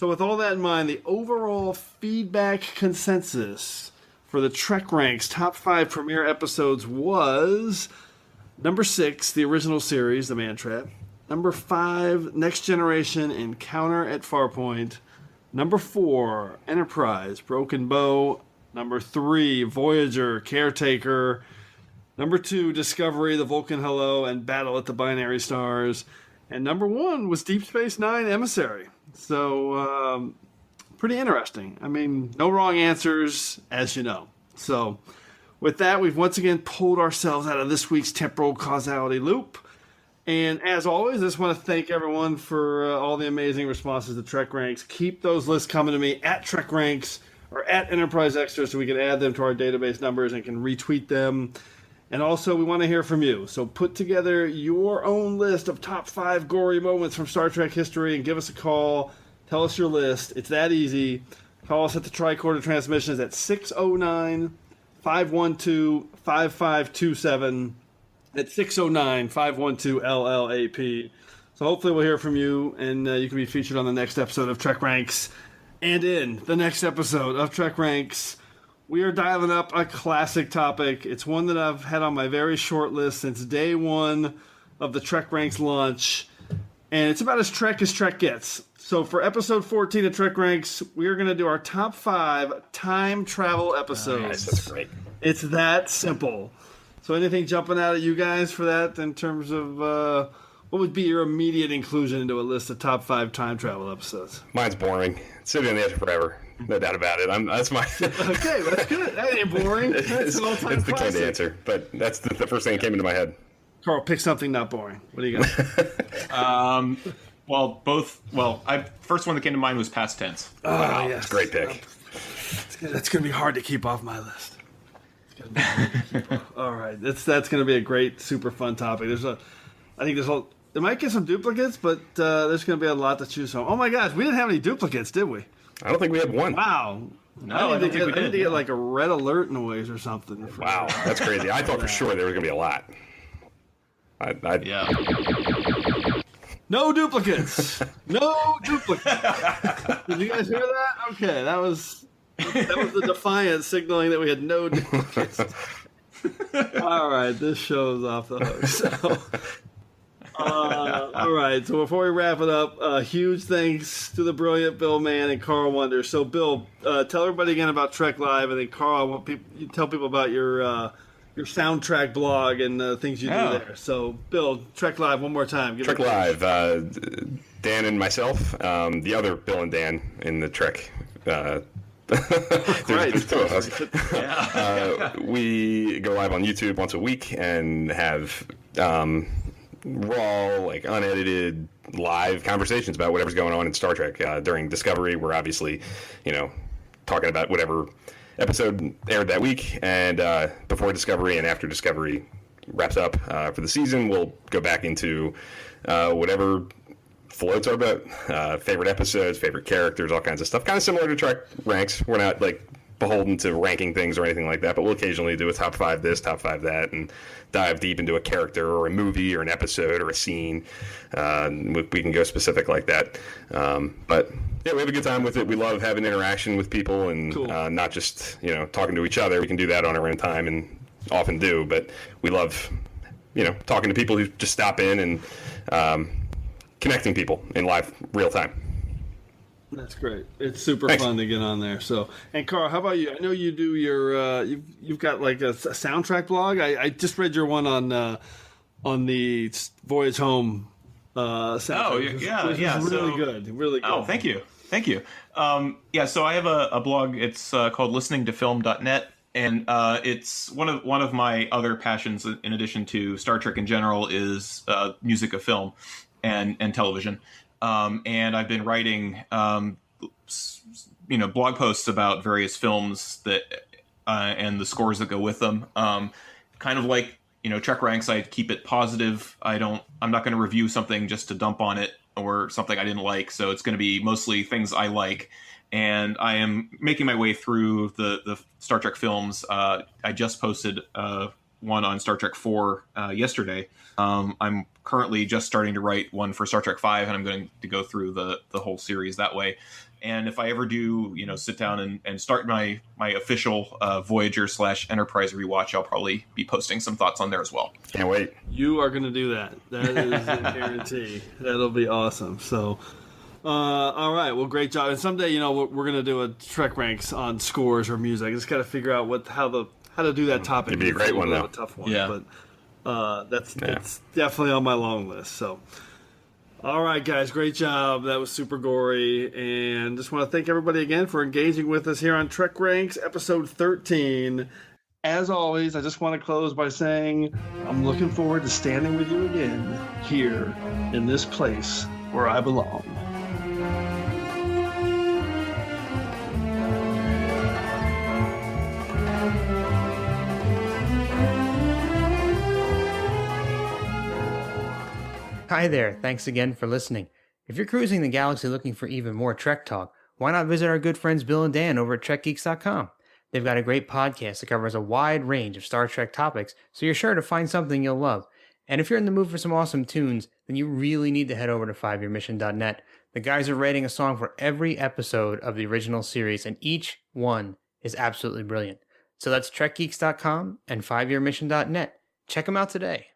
with all that in mind, the overall feedback consensus for the TrekRanks top 5 premiere episodes was: number 6, the original series, The Man Trap. Number 5, Next Generation, Encounter at Farpoint. Number 4, Enterprise, Broken Bow. Number 3, Voyager, Caretaker. Number 2, Discovery, The Vulcan Hello, and Battle at the Binary Stars. And number 1 was Deep Space Nine, Emissary. So, pretty interesting. I mean, no wrong answers, as you know. So, with that, we've once again pulled ourselves out of this week's temporal causality loop. And as always, I just want to thank everyone for all the amazing responses to TrekRanks. Keep those lists coming to me at TrekRanks or at Enterprise Extra so we can add them to our database numbers and can retweet them. And also, we want to hear from you. So put together your own list of top 5 gory moments from Star Trek history and give us a call. Tell us your list. It's that easy. Call us at the Tricorder Transmissions at 609-512-5527 at 609-512-LLAP. So hopefully we'll hear from you, and you can be featured on the next episode of TrekRanks. And in the next episode of TrekRanks, we are dialing up a classic topic. It's one that I've had on my very short list since day 1 of the TrekRanks launch, and it's about as Trek gets. So for episode 14 of TrekRanks, we are going to do our top 5 time travel episodes. Nice, that's great. It's that simple. So anything jumping out at you guys for that in terms of what would be your immediate inclusion into a list of top 5 time travel episodes? Mine's boring. City on the Edge of Forever. No doubt about it. That's my... Okay, that's good. That ain't boring. That's an all-time it's the classic. canned answer, but that's the first thing that came into my head. Carl, pick something not boring. What do you got? First one that came to mind was Past Tense. Oh, wow, yes. Great pick. That's going to be hard to keep off my list. All right, that's going to be a great, super fun topic. There might get some duplicates, but there's going to be a lot to choose from. Oh my gosh, we didn't have any duplicates, did we? I don't think we had one. Wow. No, I don't think we did. I need to get like a red alert noise or something. Wow, that's crazy. I thought for sure there was going to be a lot. Yeah. No duplicates. No duplicates. Did you guys hear that? Okay, that was the Defiant signaling that we had no duplicates. All right, this show is off the hook. So, all right, so before we wrap it up, huge thanks to the brilliant Bill Mann and Carl Wonder. So, Bill, tell everybody again about Trek Live, and then Carl, I want you tell people about your soundtrack blog and things you do there. So, Bill, Trek Live one more time. Trek Live, Dan and myself, the other Bill and Dan in the Trek. There's 2 of us. We go live on YouTube once a week and have raw, like unedited live conversations about whatever's going on in Star Trek. During Discovery, we're obviously, talking about whatever episode aired that week, and before Discovery and after Discovery wraps up for the season, we'll go back into whatever floats our boat. Favorite episodes, favorite characters, all kinds of stuff. Kind of similar to TrekRanks. We're not like beholden to ranking things or anything like that, but we'll occasionally do a top 5 this, top 5 that, and dive deep into a character or a movie or an episode or a scene. We can go specific like that. But yeah, we have a good time with it. We love having interaction with people and not just, talking to each other. We can do that on our own time and often do, but we love, talking to people who just stop in and connecting people in live real time. That's great. It's super fun to get on there. So, and Carl, how about you? I know you do your you've got like a soundtrack blog. I just read your one on the Voyage Home soundtrack. Oh yeah, which is really good. Oh, thank you. So I have a blog. It's called listeningtofilm.net, and it's one of my other passions in addition to Star Trek in general is music of film and television. And I've been writing, blog posts about various films that and the scores that go with them. Kind of like TrekRanks, I keep it positive. I'm not going to review something just to dump on it or something I didn't like. So it's going to be mostly things I like. And I am making my way through the Star Trek films. I just posted one on Star Trek 4 yesterday. I'm currently just starting to write one for Star Trek 5, and I'm going to go through the whole series that way. And if I ever do, sit down and start my official Voyager / Enterprise rewatch, I'll probably be posting some thoughts on there as well. Can't wait. You are going to do that. That is a guarantee. That'll be awesome. So, all right. Well, great job. And someday, we're going to do a Trek Ranks on scores or music. I just got to figure out how to do that topic. It'd be a great one, though. A tough one, yeah. But that's definitely on my long list. So, all right, guys, great job. That was super gory, and just want to thank everybody again for engaging with us here on Trek Ranks, episode 13. As always, I just want to close by saying I'm looking forward to standing with you again here in this place where I belong. Hi there, thanks again for listening. If you're cruising the galaxy looking for even more Trek talk, why not visit our good friends Bill and Dan over at TrekGeeks.com? They've got a great podcast that covers a wide range of Star Trek topics, so you're sure to find something you'll love. And if you're in the mood for some awesome tunes, then you really need to head over to 5yearmission.net. The guys are rating a song for every episode of the original series, and each one is absolutely brilliant. So that's TrekGeeks.com and 5yearmission.net. Check them out today.